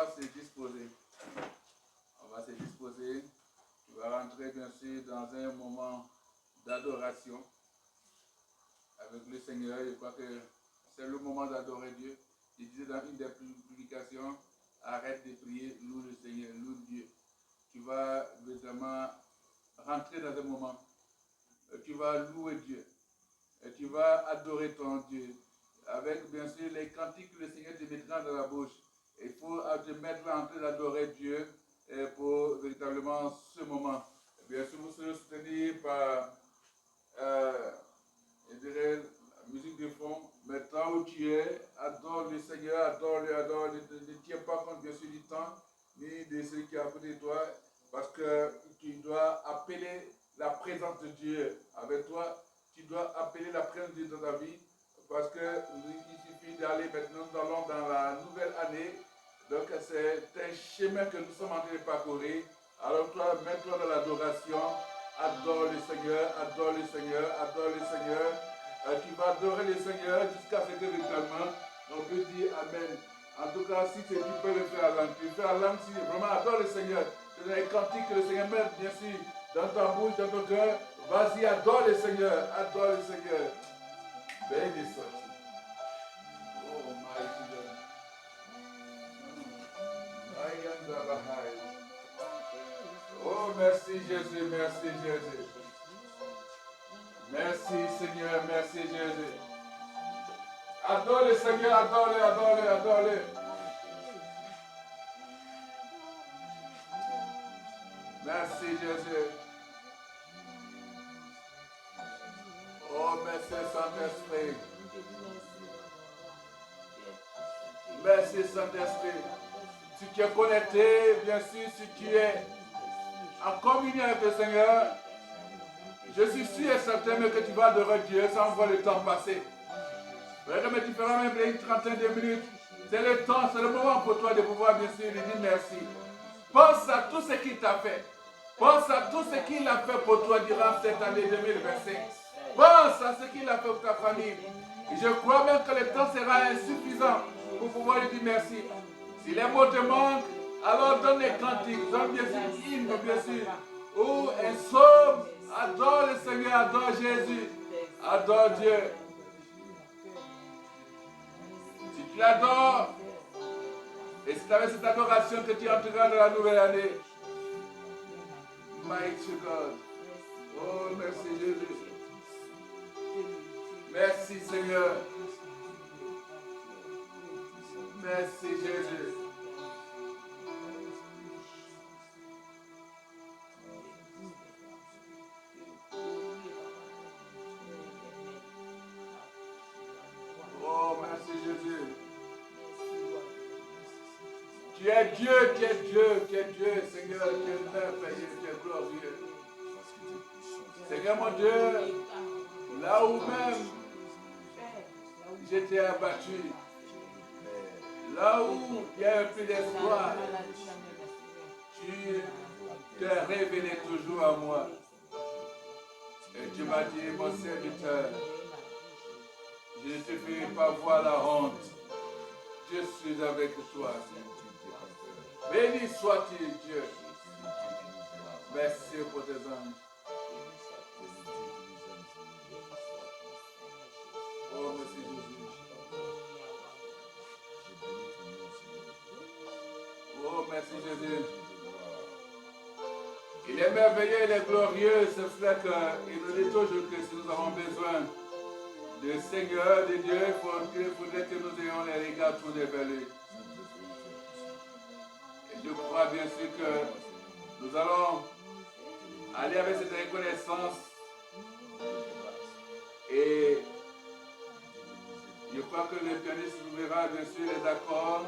va se disposer. On va se disposer. Tu vas rentrer bien sûr dans un moment d'adoration avec le Seigneur. Je crois que c'est le moment d'adorer Dieu. Il disait dans une des publications, arrête de prier, loue le Seigneur, loue Dieu. Tu vas vraiment rentrer dans un moment. Tu vas louer Dieu. Et tu vas adorer ton Dieu. Avec bien sûr les cantiques que le Seigneur te mettra dans la bouche. Il faut te mettre en train d'adorer Dieu pour véritablement ce moment. Bien sûr, vous serez soutenu par, je dirais, la musique de fond. Mais tant où tu es, adore le Seigneur, adore-le, adore-le. Ne tiens pas compte bien sûr du temps, ni de celui qui est à côté de toi, parce que tu dois appeler la présence de Dieu avec toi. Tu dois appeler la présence de Dieu dans ta vie, parce qu'il suffit d'aller maintenant, nous allons dans la nouvelle année. Donc c'est un chemin que nous sommes en train de parcourir. Alors toi, mets-toi dans l'adoration, adore le Seigneur, adore le Seigneur, adore le Seigneur. Tu vas adorer le Seigneur jusqu'à ce que véritablement on peut dire Amen. En tout cas, si tu peux le faire à langue, tu fais à langue, si vraiment adore le Seigneur. C'est un cantique que le Seigneur met bien sûr dans ta bouche, dans ton cœur. Vas-y, adore le Seigneur, adore le Seigneur. Béni soit-il. Oh, mighty God. Oh, merci Jésus, merci Jésus. Merci Seigneur, merci Jésus. Adore le Seigneur, adore-le, adore-le, adore-le. Merci Jésus. Oh, merci Saint-Esprit. Merci Saint-Esprit. Si tu es connecté, bien sûr, si tu es en communion avec le Seigneur, je suis sûr et certain que tu vas adorer Dieu sans voir le temps passer. Mais tu feras même une trentaine de minutes. C'est le temps, c'est le moment pour toi de pouvoir bien sûr lui dire merci. Pense à tout ce qu'il t'a fait. Pense à tout ce qu'il a fait pour toi durant cette année 2025. Pense à ce qu'il a fait pour ta famille. Et je crois même que le temps sera insuffisant pour pouvoir lui dire merci. Si les mots te manquent, alors donne les cantiques, donne bien sûr hymne, bien sûr. Ou un psaume. Adore le Seigneur, adore Jésus. Adore Dieu. Si tu l'adores, et c'est avec cette adoration que tu entreras dans la nouvelle année. Mighty God. Oh, merci Jésus. Merci Seigneur. Merci Jésus. Oh, merci Jésus. Tu es Dieu, tu es Dieu, tu es Dieu, Seigneur, tu es merveilleux, tu es glorieux. Seigneur mon Dieu, là où même j'étais abattu, là où il y a un peu d'espoir, tu t'es révélé toujours à moi. Et tu m'as dit, mon serviteur, je ne te fais pas voir la honte. Je suis avec toi. Béni sois-tu, Dieu. Merci pour tes anges. Oh, merci Jésus. Oh, merci Jésus. Il est merveilleux, il est glorieux. C'est cela qu'il nous dit toujours que si nous avons besoin de Seigneur, de Dieu, il faudrait que nous ayons les regards tournés vers lui. Et je crois bien sûr que nous allons aller avec cette reconnaissance. Et je crois que le pianiste nous verra bien sûr les accords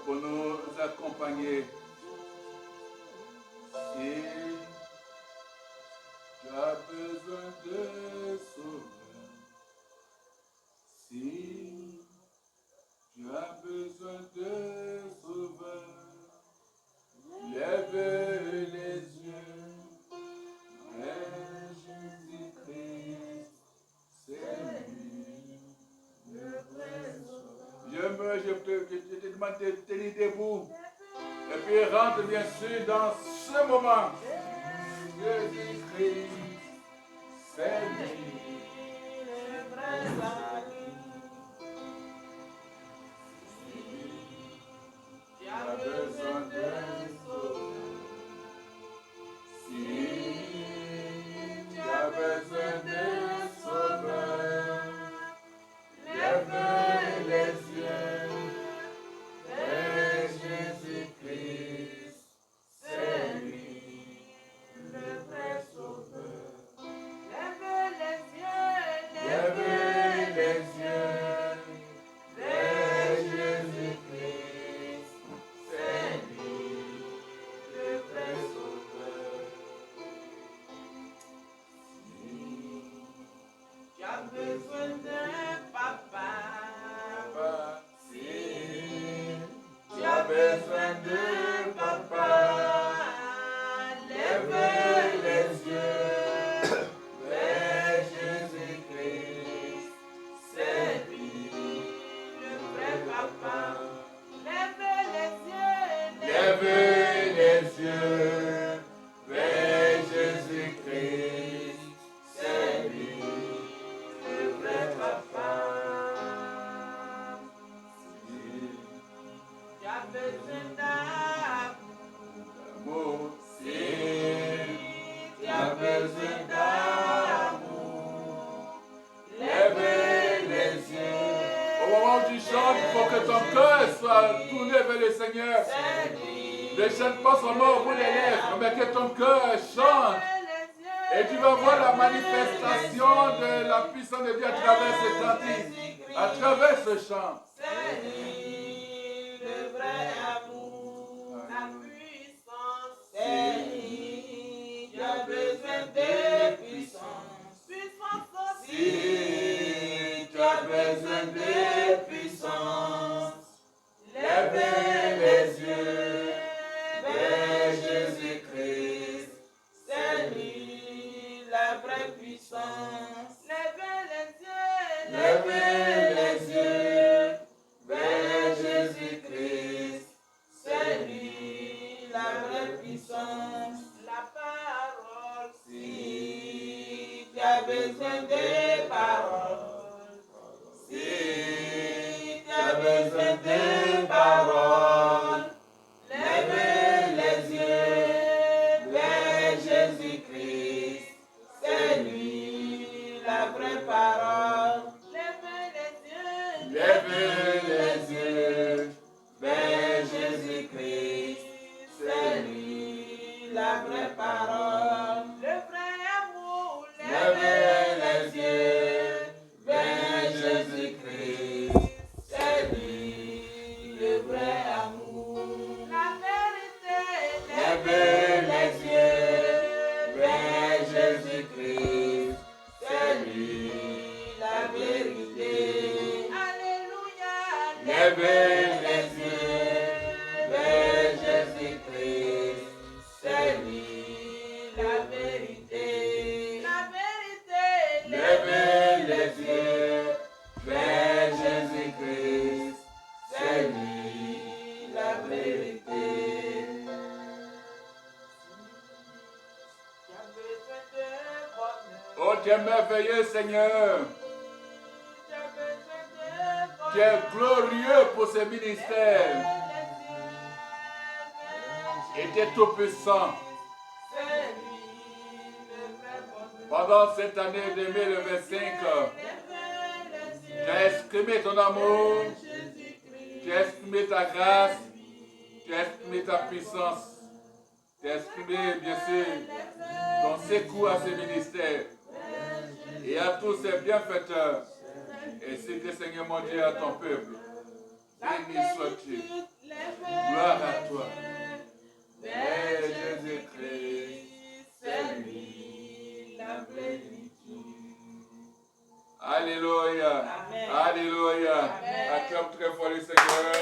pour nous accompagner. Si tu as besoin de sauveur, si tu as besoin de sauveur, lève les yeux vers Jésus-Christ, c'est lui le vrai sauveur. Je te demande te tenir debout. Et puis rentre bien sûr dans ce moment. Jésus-Christ, c'est lui. Tu as besoin de sauveur. Si tu as besoin de sauveur, lève les yeux vers Jésus-Christ, c'est lui, le vrai sauveur. Lève les yeux vers Jésus-Christ, c'est lui, le vrai sauveur. Tu as besoin d'un papa. Si tu as besoin d'un papa, lève les yeux vers Jésus-Christ. C'est lui, le vrai papa. Lève les yeux vers Jésus-Christ. C'est lui, le vrai papa. Si tu as besoin d'amour, si tu as besoin d'amour, lève les yeux. Au moment où tu chantes, il faut que ton cœur soit tourné vers le Seigneur. Ne chante pas seulement au bout des lèvres, mais que ton cœur chante. Et tu vas voir la manifestation de la puissance de Dieu à travers ce cantique, à travers ce chant. C'est lui, le vrai amour, la puissance. C'est lui, tu as besoin de puissance. Si tu as besoin de puissance, lève les yeux vers Jésus-Christ. C'est lui, la vraie puissance. Lève les yeux vers Jésus-Christ. C'est lui, la vraie puissance. La parole. Si tu as besoin de paroles. Si tu as besoin de paroles. Lève les yeux vers Jésus-Christ. C'est lui, la vraie parole. Lève les yeux vers Jésus-Christ. C'est lui, la vraie parole. Le vrai amour. Lève les yeux vers Jésus-Christ. C'est lui, le vrai amour. La vérité. Lève les yeux vers Jésus-Christ. C'est lui, la vérité. Alléluia. Lève les yeux vers Jésus-Christ. C'est lui, la vérité. La vérité. Lève les yeux vers Jésus-Christ. C'est lui, la vérité. Oh, tu es merveilleux, Seigneur. Tu es glorieux pour ce ministère. Et tu es tout puissant. Pendant cette année 2025, tu as exprimé ton amour, tu as exprimé ta grâce, tu as exprimé ta puissance, tu as exprimé, bien sûr, ton secours à ce ministère et à tous ces bienfaiteurs. Et c'est que Seigneur mon Dieu à ton peuple. Béni sois-tu. Gloire à toi. Mais Jésus-Christ, c'est lui la plénitude. Alléluia. Amen. Alléluia. Acclame très fort le Seigneur.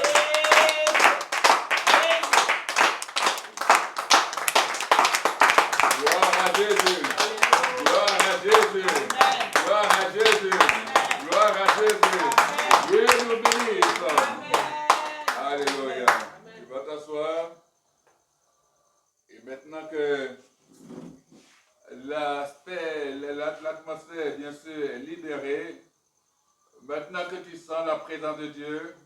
Gloire à Jésus. Gloire à Jésus. Gloire à Jésus. Gloire à Jésus. Dieu nous bénisse. Alléluia. présence de Dieu,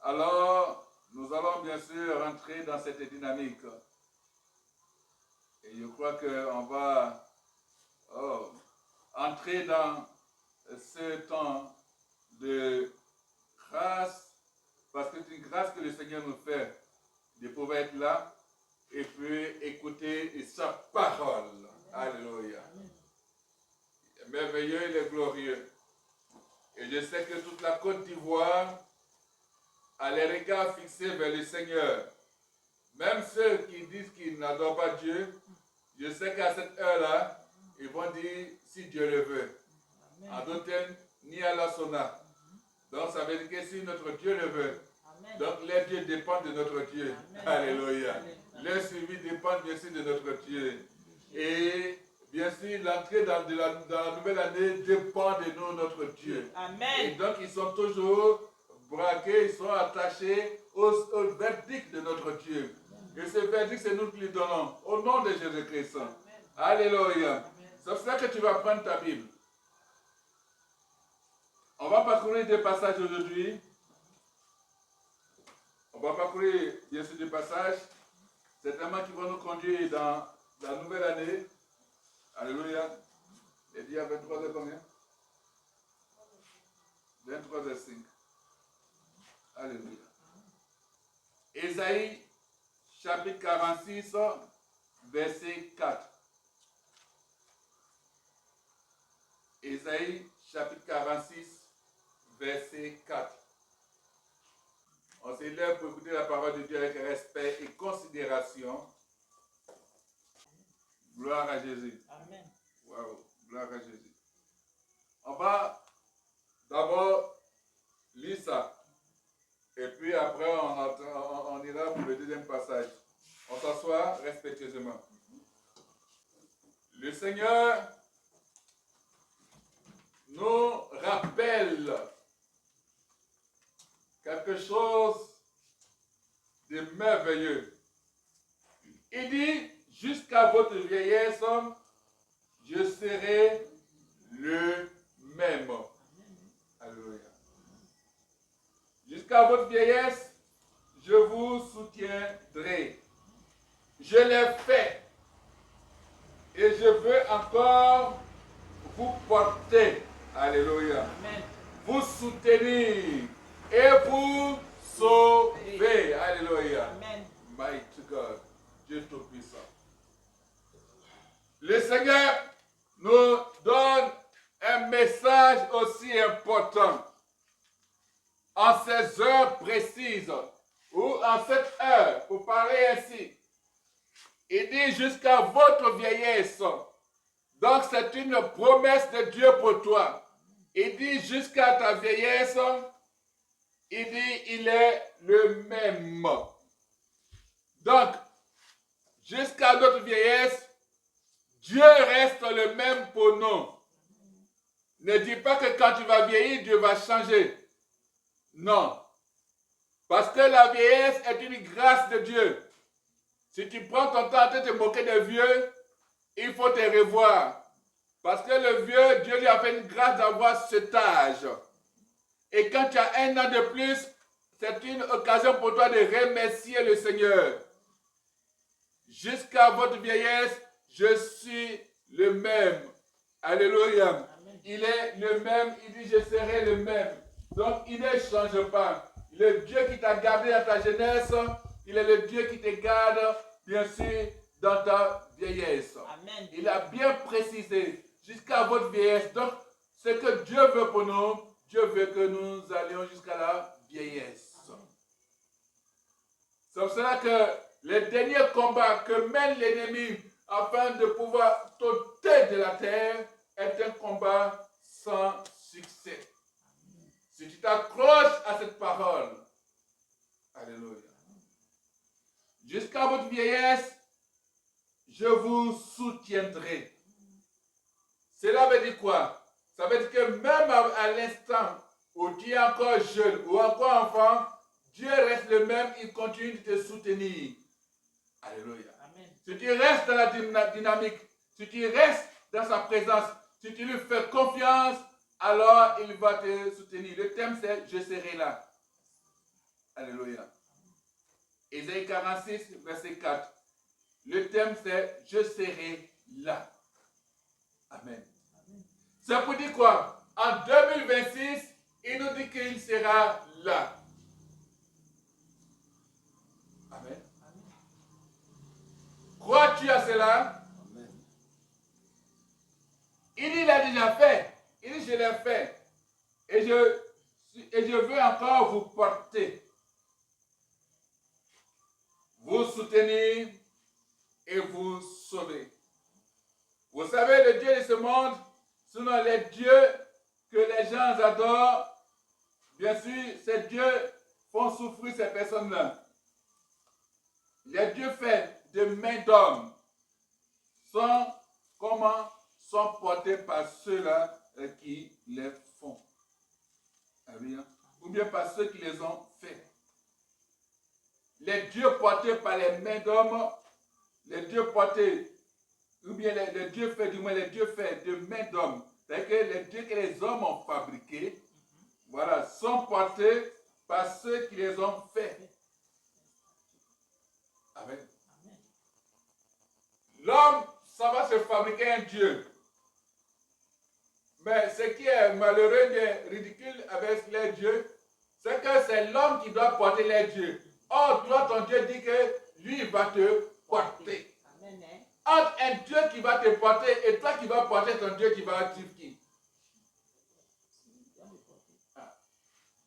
alors nous allons bien sûr rentrer dans cette dynamique. Et je crois qu'on va entrer dans ce temps de grâce, parce que c'est une grâce que le Seigneur nous fait de pouvoir être là et puis écouter sa parole. Alléluia. Il est merveilleux, il est glorieux. Et je sais que toute la Côte d'Ivoire a les regards fixés vers le Seigneur. Même ceux qui disent qu'ils n'adorent pas Dieu, je sais qu'à cette heure-là, ils vont dire si Dieu le veut. En d'autres termes, ni à la sona. Donc ça veut dire que si notre Dieu le veut, donc les dieux dépendent de notre Dieu. Amen. Alléluia. Le suivi dépend bien sûr de notre Dieu. Et bien sûr, l'entrée dans la nouvelle année dépend de nous, notre Dieu. Amen. Et donc ils sont toujours braqués, ils sont attachés au verdict de notre Dieu. Et ce verdict, c'est nous qui lui donnons. Au nom de Jésus-Christ. Alléluia. C'est pour ça que tu vas prendre ta Bible. On va parcourir des passages aujourd'hui. On va parcourir bien sûr des passages, certainement qui vont nous conduire dans la nouvelle année. Alléluia. Il dit à 23h combien? 23h05. Alléluia. Ésaïe chapitre 46, verset 4. Ésaïe chapitre 46, verset 4. On s'élève pour écouter la parole de Dieu avec respect et considération. Gloire à Jésus. Amen. Wow, gloire à Jésus. On va d'abord lire ça. Et puis après, on ira pour le deuxième passage. On s'assoit respectueusement. Le Seigneur nous rappelle quelque chose de merveilleux. Il dit, jusqu'à votre vieillesse, je serai le même. Alléluia. Jusqu'à votre vieillesse, je vous soutiendrai. Je l'ai fait et je veux encore vous porter. Alléluia. Amen. Vous soutenir et vous sauver. Alléluia. Amen. Mighty God. Dieu Tout-Puissant. Le Seigneur nous donne un message aussi important. En ces heures précises, ou en cette heure, pour parler ainsi, il dit jusqu'à votre vieillesse. Donc c'est une promesse de Dieu pour toi. Il dit jusqu'à ta vieillesse, il dit il est le même. Donc, jusqu'à notre vieillesse, Dieu reste le même pour nous. Ne dis pas que quand tu vas vieillir, Dieu va changer. Non. Parce que la vieillesse est une grâce de Dieu. Si tu prends ton temps de te moquer des vieux, il faut te revoir. Parce que le vieux, Dieu lui a fait une grâce d'avoir cet âge. Et quand tu as un an de plus, c'est une occasion pour toi de remercier le Seigneur. Jusqu'à votre vieillesse, je suis le même. Alléluia. Amen. Il est le même, il dit je serai le même. Donc il ne change pas. Il est le Dieu qui t'a gardé dans ta jeunesse. Il est le Dieu qui te garde, bien sûr, dans ta vieillesse. Amen. Il a bien précisé, jusqu'à votre vieillesse. Donc, ce que Dieu veut pour nous, Dieu veut que nous allions jusqu'à la vieillesse. Amen. C'est pour cela que le dernier combat que mène l'ennemi afin de pouvoir t'ôter de la terre est un combat sans succès. Amen. Si tu t'accroches à cette parole, alléluia. Jusqu'à votre vieillesse, je vous soutiendrai. Cela veut dire quoi? Ça veut dire que même à l'instant où tu es encore jeune ou encore enfant, Dieu reste le même, il continue de te soutenir. Alléluia. Amen. Si tu restes dans la dynamique, si tu restes dans sa présence, si tu lui fais confiance, alors il va te soutenir. Le thème c'est « Je serai là ». Alléluia. Ésaïe 46, verset 4. Le thème c'est « Je serai là ». Amen. Ça pour dire quoi? En 2026, il nous dit qu'il sera là. Amen. Crois-tu à cela? Amen. Il dit, il a déjà fait. Il dit, je l'ai fait. Et je veux encore vous porter, vous soutenir et vous sauver. Vous savez, le Dieu de ce monde, sinon les dieux que les gens adorent, bien sûr, ces dieux font souffrir ces personnes-là. Les dieux faits de main d'homme sont portés par ceux-là qui les font. Ou bien par ceux qui les ont faits. Les dieux portés par les mains d'hommes, les dieux portés, ou bien les dieux faits, du moins les dieux faits de main d'homme, c'est-à-dire que les dieux que les hommes ont fabriqués, voilà, sont portés par ceux qui les ont faits. Amen. L'homme, ça va se fabriquer un Dieu. Mais ce qui est malheureux et ridicule avec les dieux, c'est que c'est l'homme qui doit porter les dieux. Or, toi, ton Dieu dit que lui, il va te porter. Amen. Entre un Dieu qui va te porter et toi qui vas porter ton Dieu qui va dire qui?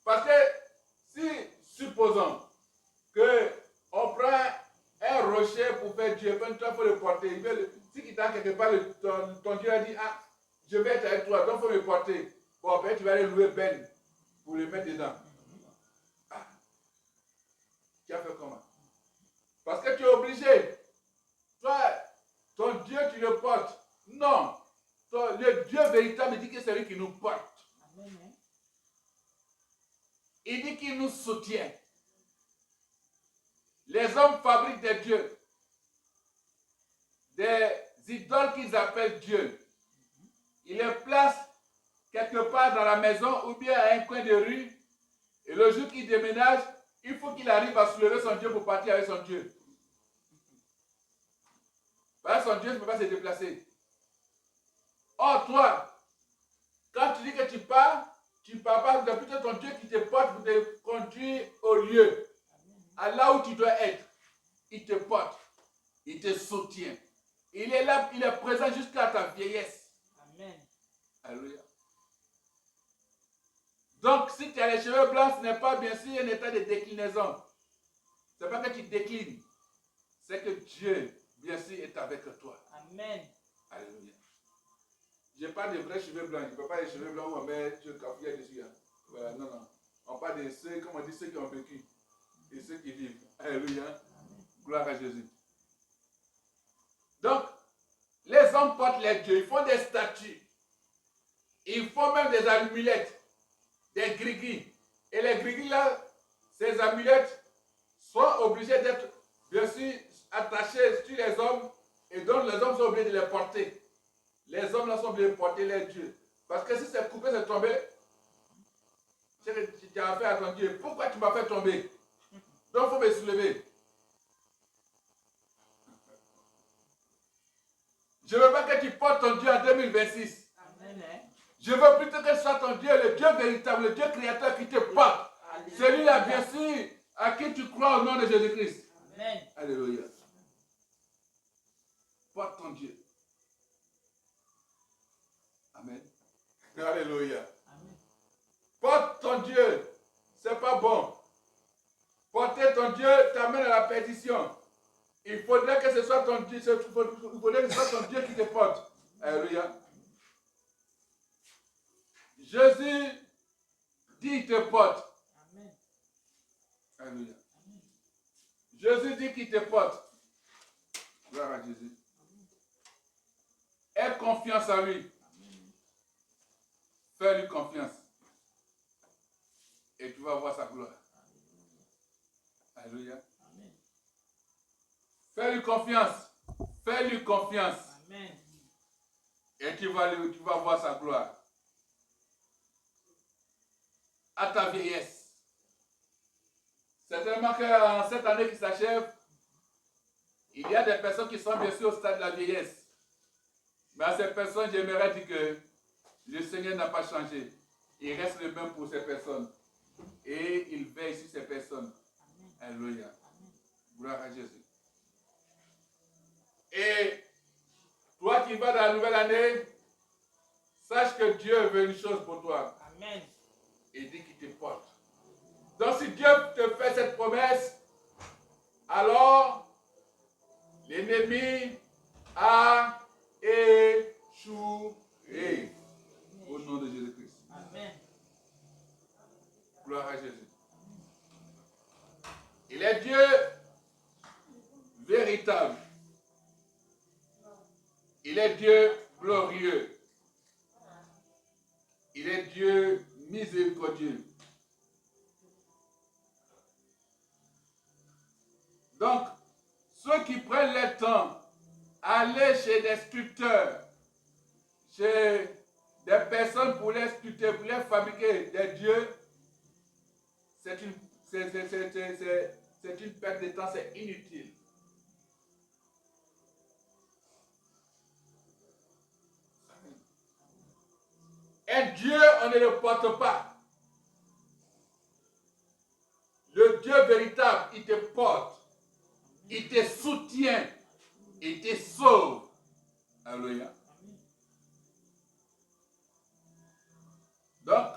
Parce que si, supposons qu'on prend un rocher pour faire Dieu, quand tu faut le porter, si tu as quelque part, ton Dieu a dit, ah, je vais être avec toi, donc il faut le porter. Bon, ben tu vas aller louer Ben pour le mettre dedans. Ah, tu as fait comment? Parce que tu es obligé. Toi, ton Dieu, tu le portes. Non. Le Dieu véritable dit que c'est lui qui nous porte. Amen. Il dit qu'il nous soutient. Les hommes fabriquent des dieux, des idoles qu'ils appellent Dieu. Ils les placent quelque part dans la maison ou bien à un coin de rue. Et le jour qu'il déménage, il faut qu'il arrive à soulever son Dieu pour partir avec son Dieu. Parce que son Dieu ne peut pas se déplacer. Or, toi, quand tu dis que tu pars pas, c'est plutôt ton Dieu qui te porte pour te conduire au lieu. À là où tu dois être. Il te porte. Il te soutient. Il est là, il est présent jusqu'à ta vieillesse. Amen. Alléluia. Donc, si tu as les cheveux blancs, ce n'est pas bien sûr un état de déclinaison. Ce n'est pas que tu déclines. C'est que Dieu, bien sûr, est avec toi. Amen. Alléluia. Je parle de vrais cheveux blancs. Je ne parle pas des cheveux blancs où on met du cafouillage dessus. Hein. Voilà, non, non. On parle de ceux, comme on dit, ceux qui ont vécu. Et ceux qui vivent. Alléluia. Amen. Gloire à Jésus. Donc, les hommes portent les dieux. Ils font des statues. Ils font même des amulettes. Des grigris. Et les grigris là, ces amulettes sont obligées d'être, bien sûr, attachées sur les hommes. Et donc les hommes sont obligés de les porter. Les hommes là sont obligés de porter les dieux. Parce que si c'est coupé, c'est tombé. Tu as affaire à ton Dieu. Pourquoi tu m'as fait tomber? Donc il faut me soulever. Je ne veux pas que tu portes ton Dieu en 2026. Amen. Je veux plutôt que ce soit ton Dieu, le Dieu véritable, le Dieu créateur qui te porte. Celui-là, bien sûr, à qui tu crois au nom de Jésus-Christ. Amen. Alléluia. Porte ton Dieu. Amen. Alléluia. Amen. Porte ton Dieu. C'est pas bon. Porter ton Dieu t'amène à la perdition. Il faudrait que ce soit ton Dieu, il faudrait que ce soit ton Dieu qui te porte. Alléluia. Jésus dit qu'il te porte. Amen. Alléluia. Amen. Jésus dit qu'il te porte. Gloire à Jésus. Aie confiance en lui. Fais-lui confiance. Et tu vas voir sa gloire. Alléluia. Fais-lui confiance. Fais-lui confiance. Amen. Et tu vas voir sa gloire. à ta vieillesse. Certainement qu'en cette année qui s'achève, il y a des personnes qui sont bien sûr au stade de la vieillesse. Mais à ces personnes, j'aimerais dire que le Seigneur n'a pas changé. Il reste le même pour ces personnes. Et il veille sur ces personnes. Alléluia. Gloire à Jésus. Et toi qui vas dans la nouvelle année, sache que Dieu veut une chose pour toi. Amen. Il dit qu'il te porte. Donc si Dieu te fait cette promesse, alors l'ennemi a échoué. Au nom de Jésus-Christ. Amen. Gloire à Jésus. Il est Dieu véritable. Il est Dieu glorieux. Il est Dieu miséricordieux. Donc, ceux qui prennent le temps aller chez des sculpteurs, chez des personnes pour les sculpter, pour les fabriquer des dieux, c'est une perte de temps, c'est inutile. Un Dieu, on ne le porte pas. Le Dieu véritable, il te porte, il te soutient, il te sauve. Alléluia. Donc,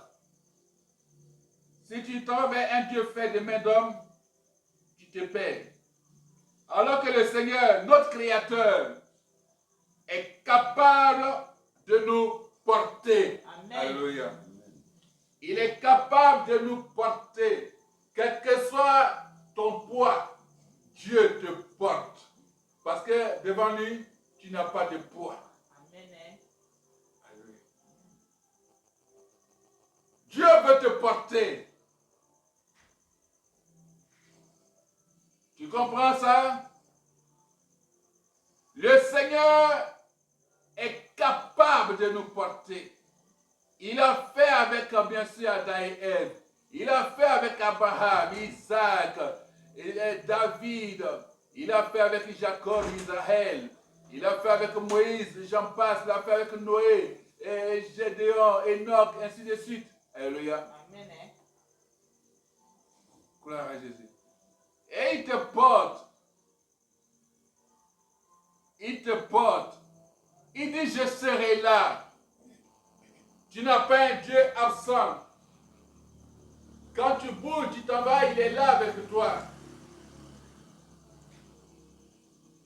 si tu t'en vas vers un Dieu fait de main d'homme, tu te perds. Alors que le Seigneur, notre Créateur, est capable de nous porter. Amen. Alléluia. Il est capable de nous porter. Quel que soit ton poids, Dieu te porte. Parce que devant lui, tu n'as pas de poids. Amen. Alléluia. Dieu veut te porter. Tu comprends ça? Le Seigneur est capable de nous porter. Il a fait avec, bien sûr, Adam et Ève. Il a fait avec Abraham, Isaac, et David. Il a fait avec Jacob, Israël. Il a fait avec Moïse, j'en passe. Il a fait avec Noé, et Gédéon, Enoch, ainsi de suite. Alléluia. Amen. Gloire à Jésus. Et il te porte. Il te porte. Il dit, je serai là. Tu n'as pas un Dieu absent. Quand tu bouges, tu t'en vas, il est là avec toi.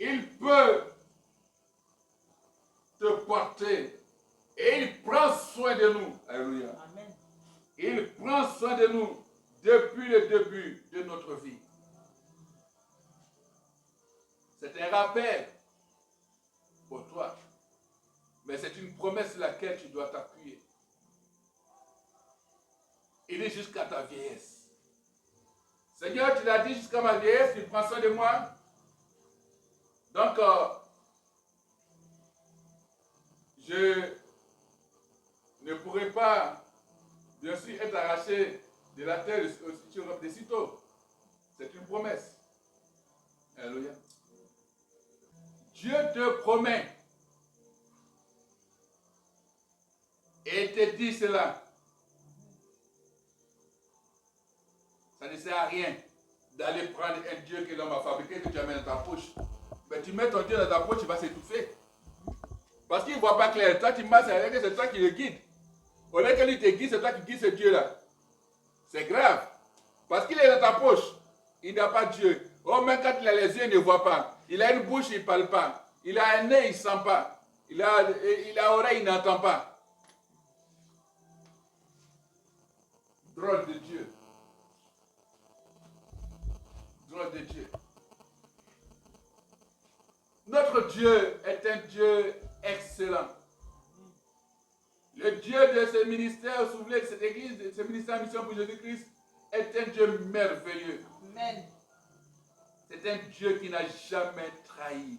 Il peut te porter. Et il prend soin de nous. Alléluia. Amen. Il prend soin de nous depuis le début de notre vie. C'est un rappel pour toi. Mais c'est une promesse sur laquelle tu dois t'appuyer. Il est jusqu'à ta vieillesse. Seigneur, tu l'as dit jusqu'à ma vieillesse, tu prends soin de moi. Donc, je ne pourrai pas, bien sûr, être arraché de la terre de sitôt. C'est une promesse. Alléluia. Dieu te promet. Et il te dit cela. Ça ne sert à rien d'aller prendre un Dieu que l'homme a fabriqué, que tu amènes dans ta poche. Mais tu mets ton Dieu dans ta poche, il va s'étouffer. Parce qu'il ne voit pas clair. Toi, tu marches avec, c'est toi qui le guide. Au lieu que lui te guide, c'est toi qui guide ce Dieu-là. C'est grave. Parce qu'il est dans ta poche. Il n'a pas Dieu. Oh, même quand il a les yeux, il ne voit pas. Il a une bouche, il ne parle pas. Il a un nez, il ne sent pas. Il a oreille, il n'entend pas. Drôle de Dieu. Drôle de Dieu. Notre Dieu est un Dieu excellent. Le Dieu de ce ministère, vous souvenez de cette église, de ce ministère mission pour Jésus-Christ, est un Dieu merveilleux. Amen. C'est un Dieu qui n'a jamais trahi.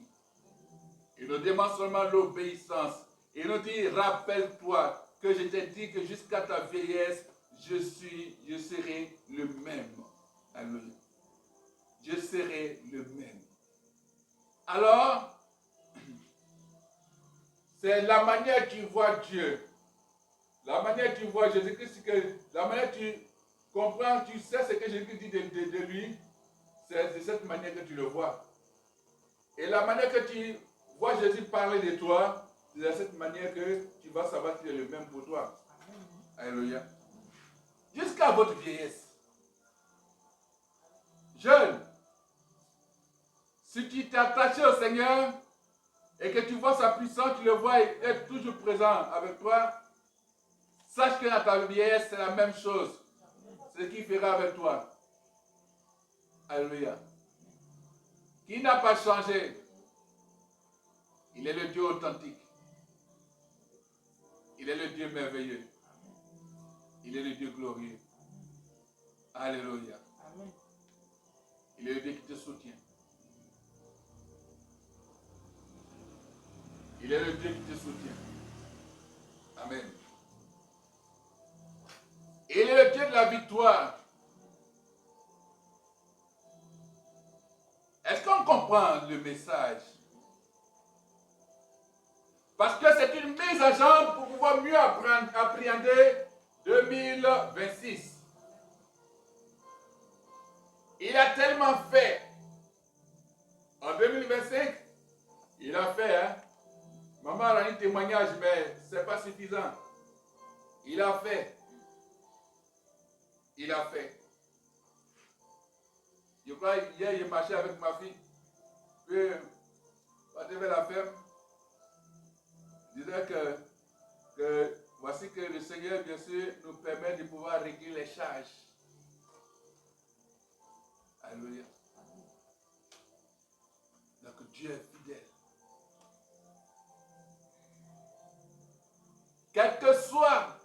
Il nous demande seulement l'obéissance. Il nous dit, rappelle-toi que je t'ai dit que jusqu'à ta vieillesse, je serai le même. Alléluia. Je serai le même. Alors, c'est la manière que tu vois Dieu. La manière que tu vois Jésus-Christ, la manière que tu comprends, tu sais ce que Jésus dit de lui, c'est de cette manière que tu le vois. Et la manière que tu vois Jésus parler de toi, c'est de cette manière que tu vas savoir qu'il est le même pour toi. Alléluia. Jusqu'à votre vieillesse. Jeune, si tu t'es attaché au Seigneur et que tu vois sa puissance, tu le vois être toujours présent avec toi, sache que dans ta vieillesse, c'est la même chose. C'est ce qu'il fera avec toi. Alléluia. Qui n'a pas changé. Il est le Dieu authentique. Il est le Dieu merveilleux. Il est le Dieu glorieux. Alléluia. Il est le Dieu qui te soutient. Il est le Dieu qui te soutient. Amen. Il est le Dieu de la victoire. Est-ce qu'on comprend le message? Parce que c'est une mise à jambe pour pouvoir mieux appréhender 2026. Il a tellement fait. En 2025, il a fait, hein? Maman a un témoignage, mais ce n'est pas suffisant. Il a fait. Il a fait. Je crois hier, j'ai marché avec ma fille. Puis, quand je vais la ferme, je disais que voici que le Seigneur, bien sûr, nous permet de pouvoir régler les charges. Alléluia. Donc Dieu est fidèle. Quel que soit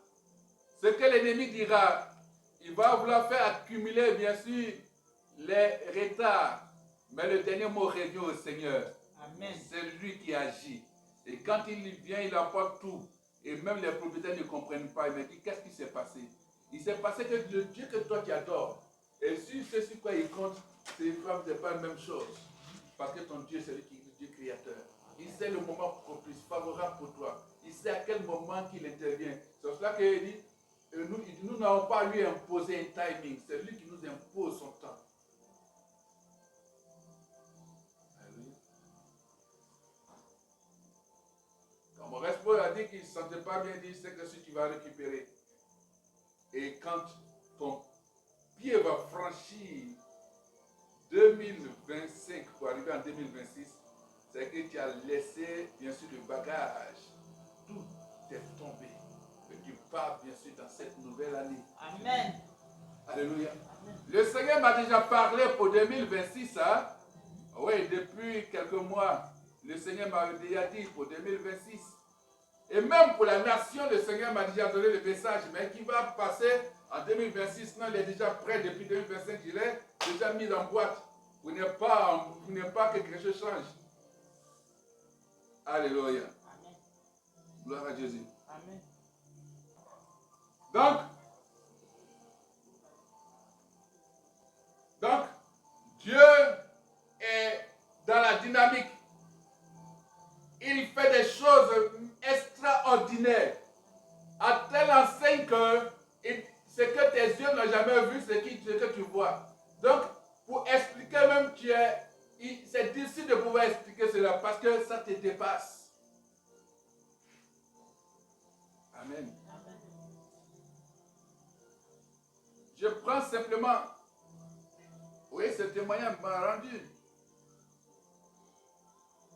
ce que l'ennemi dira, il va vouloir faire accumuler, bien sûr, les retards. Mais le dernier mot revient au Seigneur. Amen. C'est lui qui agit. Et quand il vient, il emporte tout. Et même les propriétaires ne comprennent pas. Il me dit, qu'est-ce qui s'est passé? Il s'est passé que le Dieu que toi tu adores, et si c'est sur quoi il compte, c'est pas la même chose. Parce que ton Dieu, c'est lui qui est le Dieu créateur. Il sait le moment propice, favorable pour toi. Il sait à quel moment qu'il intervient. C'est pour cela qu'il dit, nous n'avons pas à lui imposer un timing. C'est lui qui nous impose son temps. Quand mon responsable a dit qu'il ne se sentait pas bien, il dit, c'est que si tu vas récupérer. Et quand ton pied va franchir 2025 pour arriver en 2026, c'est que tu as laissé, bien sûr, le bagage. Tout est tombé. Et tu pars, bien sûr, dans cette nouvelle année. Amen. Alléluia. Amen. Le Seigneur m'a déjà parlé pour 2026. Hein? Oui, depuis quelques mois, le Seigneur m'a déjà dit pour 2026. Et même pour la nation, le Seigneur m'a déjà donné le message. Mais qui va passer en 2026, non, il est déjà prêt depuis 2025. Il est déjà mis en boîte. Vous n'êtes pas que quelque chose change. Alléluia. Amen. Gloire à Jésus. Amen. Donc, Dieu est dans la dynamique. Il fait des choses extraordinaires. À telle enseigne que ce que tes yeux n'ont jamais vu, ce que tu vois. Donc, pour expliquer même, c'est difficile de pouvoir expliquer cela parce que ça te dépasse. Amen. Je prends simplement, oui, ce témoignage m'a rendu.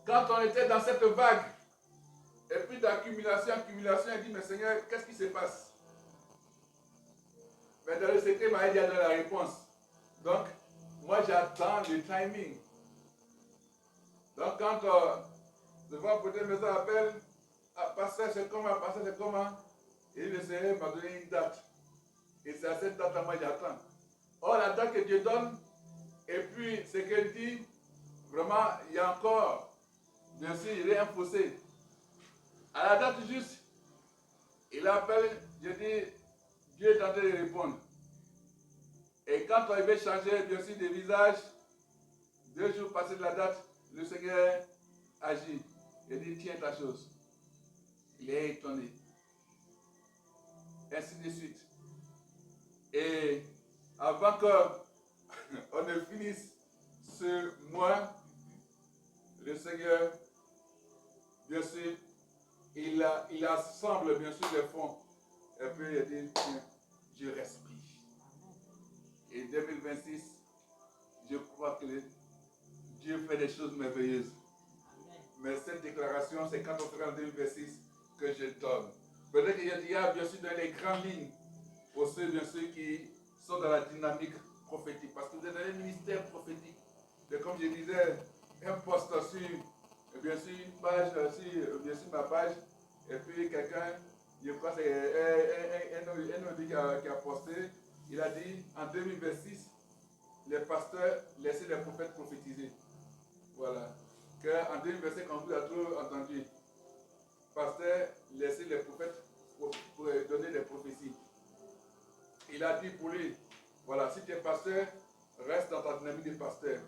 Quand on était dans cette vague, et puis d'accumulation, il dit, mais Seigneur, qu'est-ce qui se passe? Mais dans le secret, il m'a dit la réponse. Donc, moi j'attends le timing. Donc quand je vois peut-être mes appels, passer c'est comment, et le Seigneur m'a donné une date. Et c'est à cette date-là, moi j'attends. Or, la date que Dieu donne, et puis ce qu'elle dit, vraiment, il y a encore, bien sûr, il est un fossé. À la date juste, il appelle, je dis, Dieu est en train de répondre. Et quand on veut changer bien sûr de visage, 2 jours passés de la date, le Seigneur agit. Il dit, tiens ta chose. Il est étonné. Ainsi de suite. Et avant qu'on ne finisse ce mois, le Seigneur, bien sûr, il assemble bien sûr les fonds. Et puis il dit, tiens, je respire. Et 2026, je crois que Dieu fait des choses merveilleuses. Mais cette déclaration, c'est quand on sera en 2026 que je donne. Peut-être qu'il y a bien sûr dans les grandes lignes, pour ceux bien sûr qui sont dans la dynamique prophétique. Parce que vous êtes dans les ministères prophétiques. C'est comme je disais, un post sur, bien sûr, une page, sur, bien sûr, ma page, et puis quelqu'un, je crois que c'est un audio qui a posté, il a dit, en 2026, les pasteurs laissez les prophètes prophétiser. Voilà. En 2025, on vous a trop entendu. Pasteur, laissez les prophètes pour donner des prophéties. Il a dit pour lui, voilà, si tu es pasteur, reste dans ta dynamique de pasteur.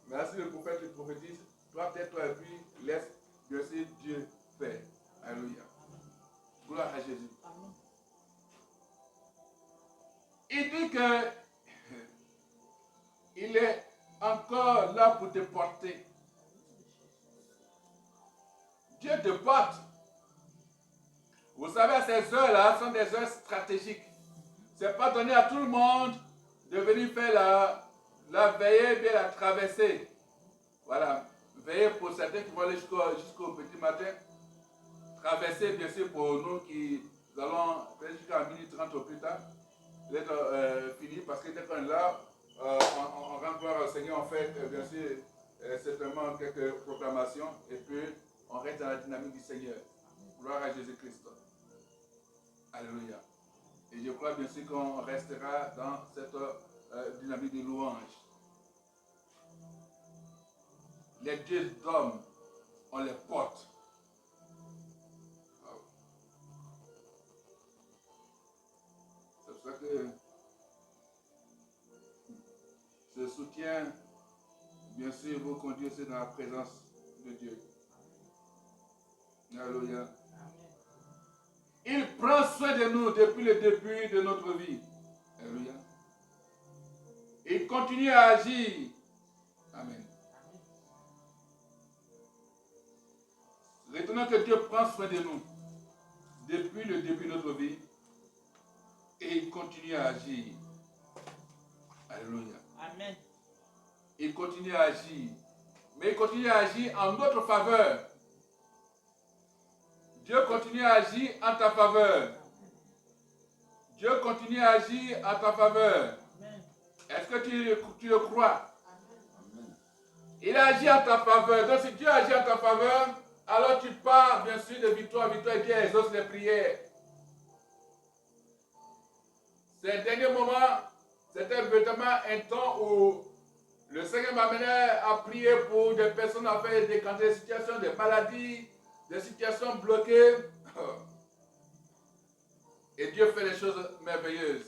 Mais si le prophète te prophétise, toi tais-toi et puis laisse Dieu faire. Alléluia. Gloire à Jésus. Amen. Il dit que il est encore là pour te porter. Dieu te porte. Vous savez, ces heures-là sont des heures stratégiques. Ce n'est pas donné à tout le monde de venir faire la veillée, bien la traversée. Voilà. Veillée pour certains qui vont aller jusqu'au petit matin. Traverser, bien sûr, pour nous qui allons jusqu'à 1h30 au plus tard. L'être fini parce que dès qu'on est là, on rend gloire au Seigneur, on fait, bien sûr, certainement quelques proclamations et puis on reste dans la dynamique du Seigneur. Gloire à Jésus-Christ. Alléluia. Et je crois bien sûr qu'on restera dans cette dynamique de louange. Les dieux d'hommes, on les porte. C'est pour ça que ce soutien, bien sûr, vous conduit aussi dans la présence de Dieu. Alléluia. Il prend soin de nous depuis le début de notre vie. Alléluia. Il continue à agir. Amen. Retenons que Dieu prend soin de nous depuis le début de notre vie et il continue à agir. Alléluia. Amen. Il continue à agir. Mais il continue à agir en notre faveur. Dieu continue à agir en ta faveur. Dieu continue à agir en ta faveur. Est-ce que tu le crois? Amen. Il agit en ta faveur. Donc si Dieu agit en ta faveur, alors tu pars bien sûr de victoire en victoire et Dieu exauce les prières. Ces derniers moments, c'était vraiment un temps où le Seigneur m'amenait à prier pour des personnes afin de décanter des situations de maladie, des situations bloquées. Et Dieu fait des choses merveilleuses.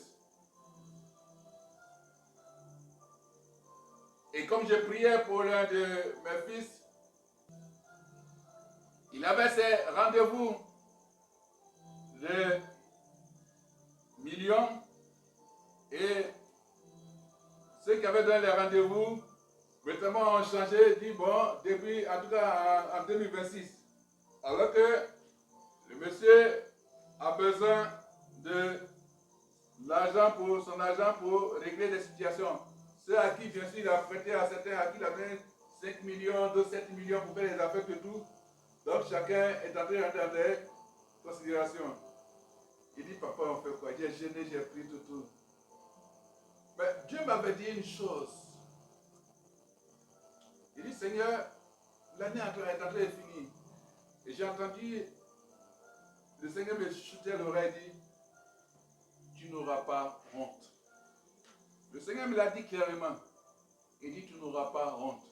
Et comme je priais pour l'un de mes fils, il avait ses rendez-vous de millions et ceux qui avaient donné les rendez-vous, vraiment ont changé, dit bon, depuis, en tout cas en 2026. Alors que le monsieur a besoin de l'argent pour son argent pour régler des situations. Ceux à qui, bien sûr, il a prêté à certains, à qui il a donné 5 millions, 7 millions pour faire les affaires et tout. Donc chacun est en train de rentrer dans des considérations. Il dit, papa, on fait quoi? J'ai gêné, j'ai pris tout. Mais Dieu m'avait dit une chose. Il dit, Seigneur, l'année est en train de finir. Et j'ai entendu le Seigneur me chuter l'oreille et dit, tu n'auras pas honte. Le Seigneur me l'a dit clairement. Il dit, tu n'auras pas honte.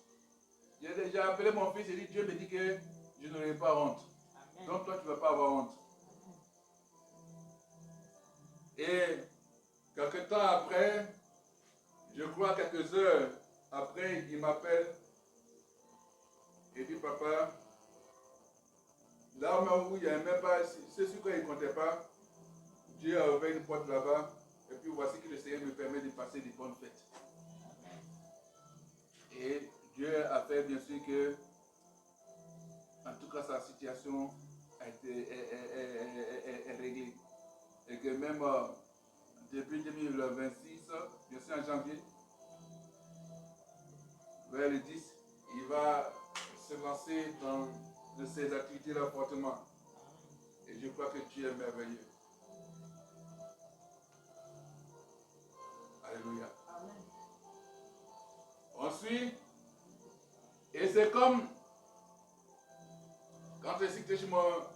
J'ai déjà appelé mon fils et dit, Dieu me dit que je n'aurai pas honte. Amen. Donc toi, tu ne vas pas avoir honte. Et quelques temps après, je crois quelques heures après, il m'appelle et dit papa, là où il n'y avait même pas, c'est sur quoi il ne comptait pas, Dieu a ouvert une porte là-bas et puis voici que le Seigneur me permet de passer des bonnes fêtes. Et Dieu a fait bien sûr que, en tout cas, sa situation a été est réglée. Et que même depuis 2026, bien sûr en janvier, vers le 10, il va se lancer dans de ces activités-là fortement. Et je crois que Dieu est merveilleux. Alléluia. Amen. Ensuite, et c'est comme quand je cite chez moi,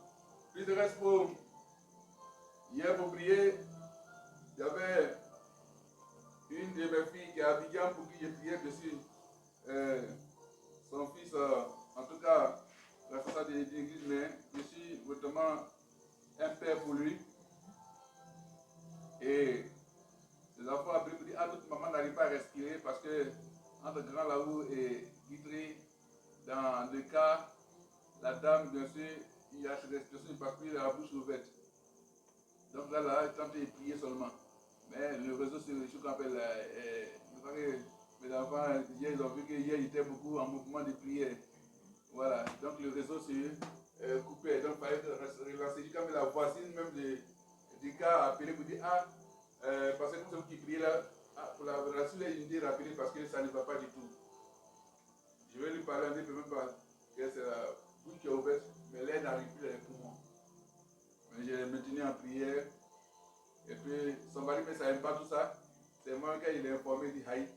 plus de reste pour hier pour prier, il y avait une de mes filles qui est à Abidjan pour qui j'ai prié dessus. Son fils, en tout cas, responsable de l'église, mais je suis vraiment un père pour lui. Et les enfants après me disent, ah, notre maman n'arrive pas à respirer parce que entre Grand Laou et Guidry, dans le cas, la dame, bien sûr, il y a cette respiration, parce qu'il a la bouche ouverte. Donc là, elle est tentée de prier seulement. Mais le réseau, c'est ce qu'on appelle, mes enfants, hier, ils ont vu que hier, il était beaucoup en mouvement de prière. Voilà, donc le réseau s'est coupé. Donc il fallait relancer. Quand la voisine même du cas a appelé pour dire, ah, parce que c'est vous qui priez là, ah, pour la relation, il dit rappeler parce que ça ne va pas du tout. Je vais lui parler, on ne peut même pas que c'est la bouche qui est ouverte, mais l'air n'arrive plus dans les poumons. Mais je l'ai maintenu en prière. Et puis, son mari ne savait pas tout ça. C'est moi quand il est informé, il dit, aïe.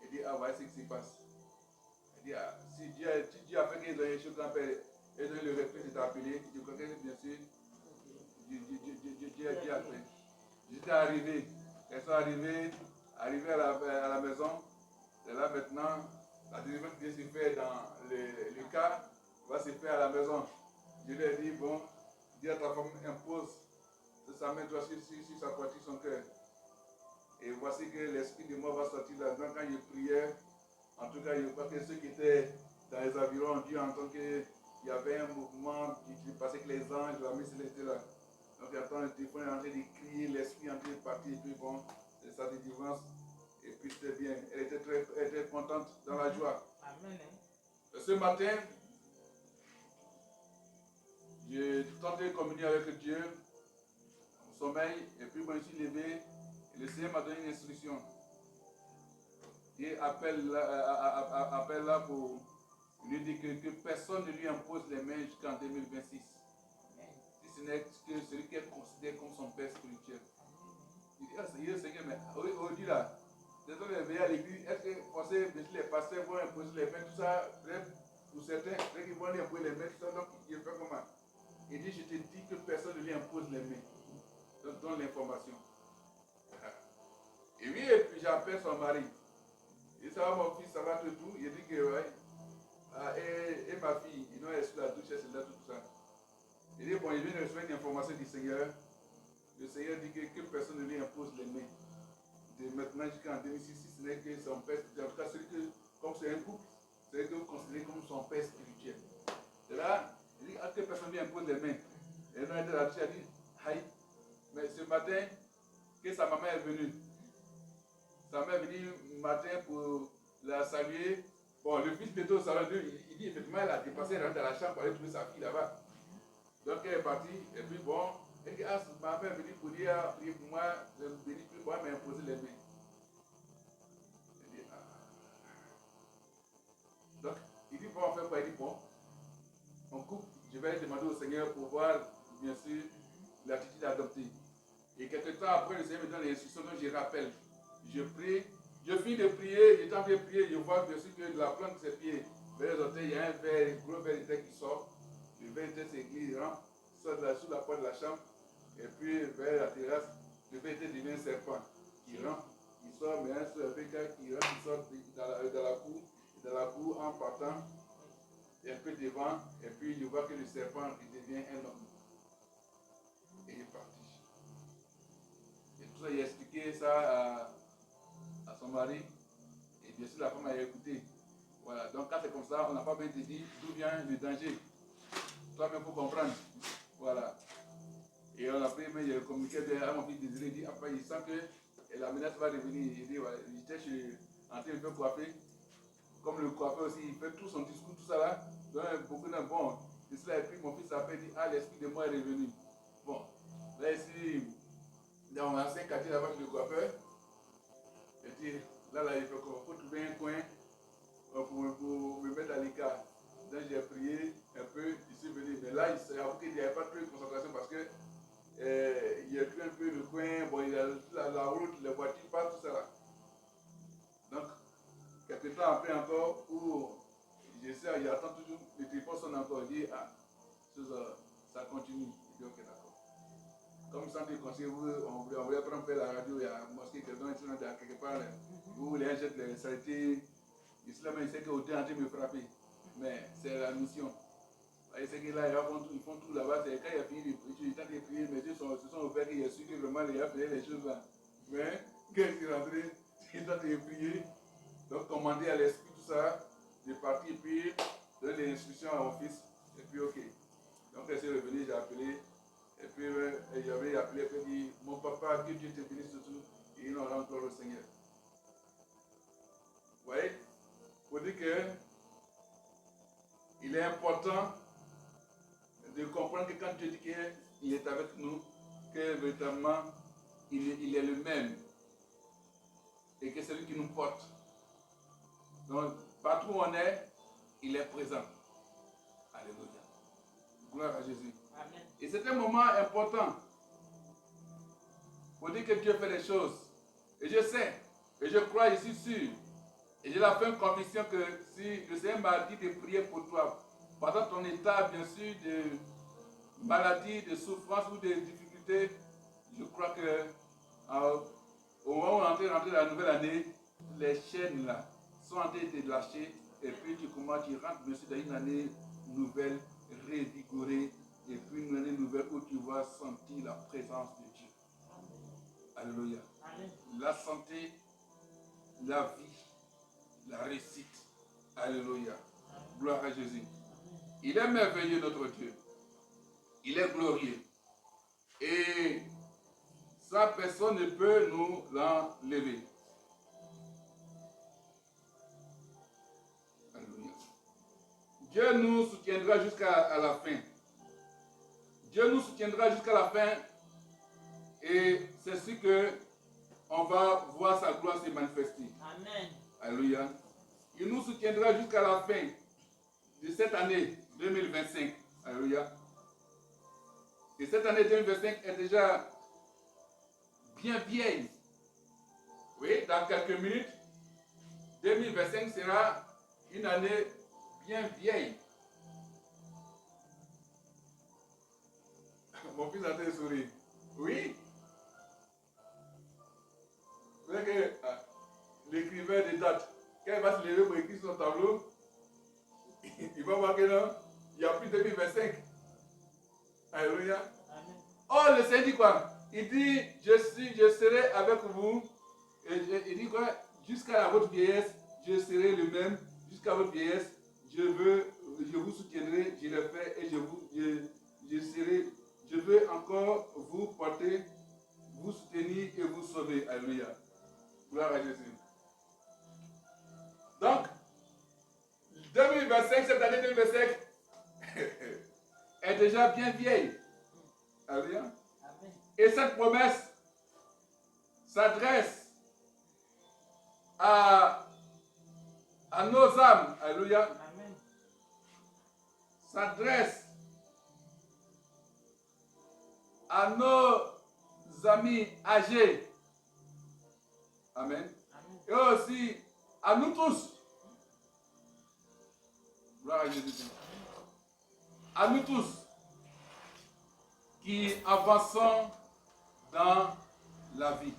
Il dit, ah, voilà ce qui se passe. Il dit, ah, si Dieu a fait qu'ils ont une chose qu'on appelle, ils ont le respect de t'appeler, je crois que bien sûr, Dieu a fait. J'étais arrivé, elles sont arrivées à la maison. Et là maintenant, la délivrance qui se fait dans le cas va se faire à la maison. Je lui ai dit, bon, dis à ta femme, impose sa main droite sur sa poitrine, son cœur. Et voici que l'esprit de mort va sortir là-dedans. Quand je priais, en tout cas, je crois que ceux qui étaient dans les environs ont dû entendre qu'il y avait un mouvement qui passait que les anges, la messe était là. Donc, il y a le téléphone est en train de crier, l'esprit est en train de partir, et puis bon, c'est sa délivrance. Et puis c'était bien. Elle était contente, dans la joie. Amen. Ce matin, j'ai tenté de communier avec Dieu au sommeil, et puis moi je suis levé, et le Seigneur m'a donné une instruction. Il appelle là pour lui dire que personne ne lui impose les mains jusqu'en 2026. Si ce n'est que celui qui est considéré comme son père spirituel. Il dit, ah Seigneur, mais aujourd'hui là, désolé de veiller à l'église, est-ce que forcément les pasteurs vont imposer les mains, tout ça, bref, pour certains, peut-être qu'ils vont lui imposer les mains, tout ça, donc il fait comment? Il dit, je te dis que personne ne lui impose les mains. Donc donne l'information. Et oui, et puis j'appelle son mari. Il dit, ça va mon fils, ça va tout. Il dit que ouais. Ah, et ma fille, ils ont reçu la douche, c'est là, tout ça. Il dit, bon, il vient de recevoir une information du Seigneur. Le Seigneur dit que personne ne lui impose les mains. De maintenant jusqu'en 2006, si ce n'est que son père, en tout cas, celui que, comme c'est un couple, c'est que vous considérez comme son père spirituel. Et là, il dit, que personne ne lui impose les mains. Et là, il a dit, aïe, mais ce matin, que sa maman est venue. Sa mère est venue matin pour la saluer. Bon, le fils était au salon 2, il dit effectivement, elle a dépassé, elle rentre dans la chambre pour aller trouver sa fille là-bas. Donc elle est partie, et puis bon, elle dit, ah, ma mère est venue pour dire, prier pour moi, de venir plus pour moi, mais imposer les mains. Elle dit, ah. Donc, il dit, bon, on fait quoi? Il dit, bon, on coupe, je vais demander au Seigneur pour voir, bien sûr, l'attitude adoptée. Et quelques temps après, le Seigneur me donne les instructions, donc je rappelle. Je prie, je finis de prier, j'étais en train de prier, je vois bien sûr que de la plante de ses pieds, vers les orteils, il y a un verre, un gros verre de terre qui sort. Le verre de terre s'église, sort sous la porte de la chambre, et puis vers la terrasse, le verre de terre devient un serpent qui rentre, il sort, mais un seul verre qui rentre, il sort dans la cour en partant, un peu devant, et puis je vois que le serpent il devient un homme. Et il est parti. Et tout tout ça, il a expliqué ça à son mari. Et bien sûr, la femme a écouté. Voilà, donc quand c'est comme ça, on n'a pas besoin de dire d'où vient le danger. Toi-même, il faut comprendre. Voilà. Et on a pris, mais il a communiqué à mon fils Désiré, il dit, après, il sent que la menace va revenir. Il dit, voilà, j'étais en train de me coiffer. Comme le coiffeur aussi, il fait tout son discours, tout ça là. Donc, beaucoup de bon. Et cela, et puis mon fils s'appelle, dit, ah, l'esprit de moi est revenu. Bon, là, ici, dans un ancien quartier là-bas, le coiffeur, et puis, là, il faut trouver un coin pour me mettre à l'écart. Donc, j'ai prié un peu, je suis venu. Mais là, il n'y avait pas trop de concentration parce que il y a plus un peu le coin, bon, il y a la route, les voitures, pas tout ça là. Donc, quelques temps après encore, où j'essaie, il attend toujours, le téléphone sonne encore, il dit, ah, ça continue. Il dit, ok, d'accord. Comme sans te conseiller, on voulait prendre la radio, il y a un mosquée, quelqu'un qui est quelque part, où les gens jettent les saletés. L'islam, il sait qu'au temps, me frapper. Mais c'est la mission. Il sait que là, ils font tout là-bas. C'est quand il a fini de prier, il tente de prier, mais Dieu se sont ouverts, il a su que vraiment, il a fait les choses là. Mais, quand il est rentré, il tente de prier. Donc, commander à l'esprit tout ça, de partir, puis donner des instructions à mon fils, et puis ok. Donc, quand il est revenu, j'ai appelé, et puis j'avais appelé, et puis dit, mon papa, que Dieu te bénisse surtout, et il en rend gloire au Seigneur. Vous voyez, il faut dire que il est important de comprendre que quand Dieu dit qu'il est avec nous, que véritablement, il est le même, et que c'est lui qui nous porte. Donc, partout où on est, il est présent. Alléluia. Gloire à Jésus. Amen. Et c'est un moment important. Il faut dire que Dieu fait les choses. Et je sais, et je crois, je suis sûr, et j'ai la ferme conviction que si le Seigneur m'a dit de prier pour toi, pendant ton état, bien sûr, de maladie, de souffrance ou de difficultés, je crois que au moment où on est rentré dans la nouvelle année, les chaînes là sont en train de lâcher, et puis tu rentres bien sûr dans une année nouvelle, révigorée, et puis une année nouvelle où tu vas sentir la présence de Dieu. Alléluia. Amen. La santé, la vie, la réussite. Alléluia. Gloire à Jésus. Il est merveilleux notre Dieu. Il est glorieux. Et ça, personne ne peut nous l'enlever. Alléluia. Dieu nous soutiendra jusqu'à la fin. Dieu nous soutiendra jusqu'à la fin. Et c'est ce que on va voir sa gloire se manifester. Amen. Alléluia. Il nous soutiendra jusqu'à la fin de cette année 2025. Alléluia. Et cette année 2025 est déjà bien vieille. Oui, dans quelques minutes, 2025 sera une année bien vieille. Mon fils a été sourire. Oui. Vous savez que l'écrivain des dates, quand il va se lever pour écrire son tableau, il va voir que non, il n'y a plus 2025. Alléluia. Oh, le Seigneur dit quoi? Il dit, je serai avec vous. Et il dit quoi? Jusqu'à votre vieillesse, je serai le même. Jusqu'à votre vieillesse, je vous soutiendrai, je le fais et je veux encore vous porter, vous soutenir et vous sauver. Alléluia. Gloire à Jésus. Donc, 2025, cette année 2025 est déjà bien vieille. Alléluia. Et cette promesse s'adresse à nos âmes. Alléluia. S'adresse à nos amis âgés. Amen. Et aussi à nous tous. Gloire à Jésus. À nous tous qui avançons dans la vie.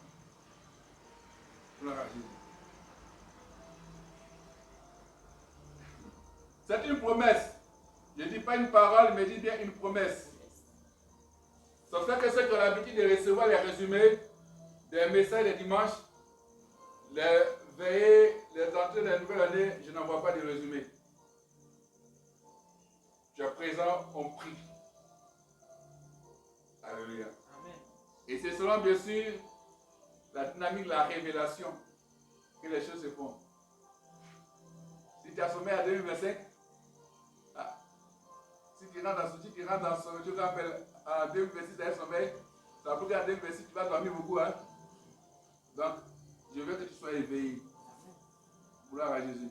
Gloire à Jésus. C'est une promesse. Je ne dis pas une parole, mais je dis bien une promesse. Ça fait que ceux qui ont l'habitude de recevoir les résumés des messages les dimanches, les veillées, les entrées de la nouvelle année, je n'envoie pas de résumé. Tu es présent, on prie. Alléluia. Amen. Et c'est selon, bien sûr, la dynamique de la révélation que les choses se font. Si tu as sommeil à 2025, si tu rentres dans ce que tu appelles en 2026 avec sommeil, ça veut dire qu'en 2026 tu vas dormir beaucoup. Hein? Donc, je veux que tu sois éveillé. Gloire à Jésus.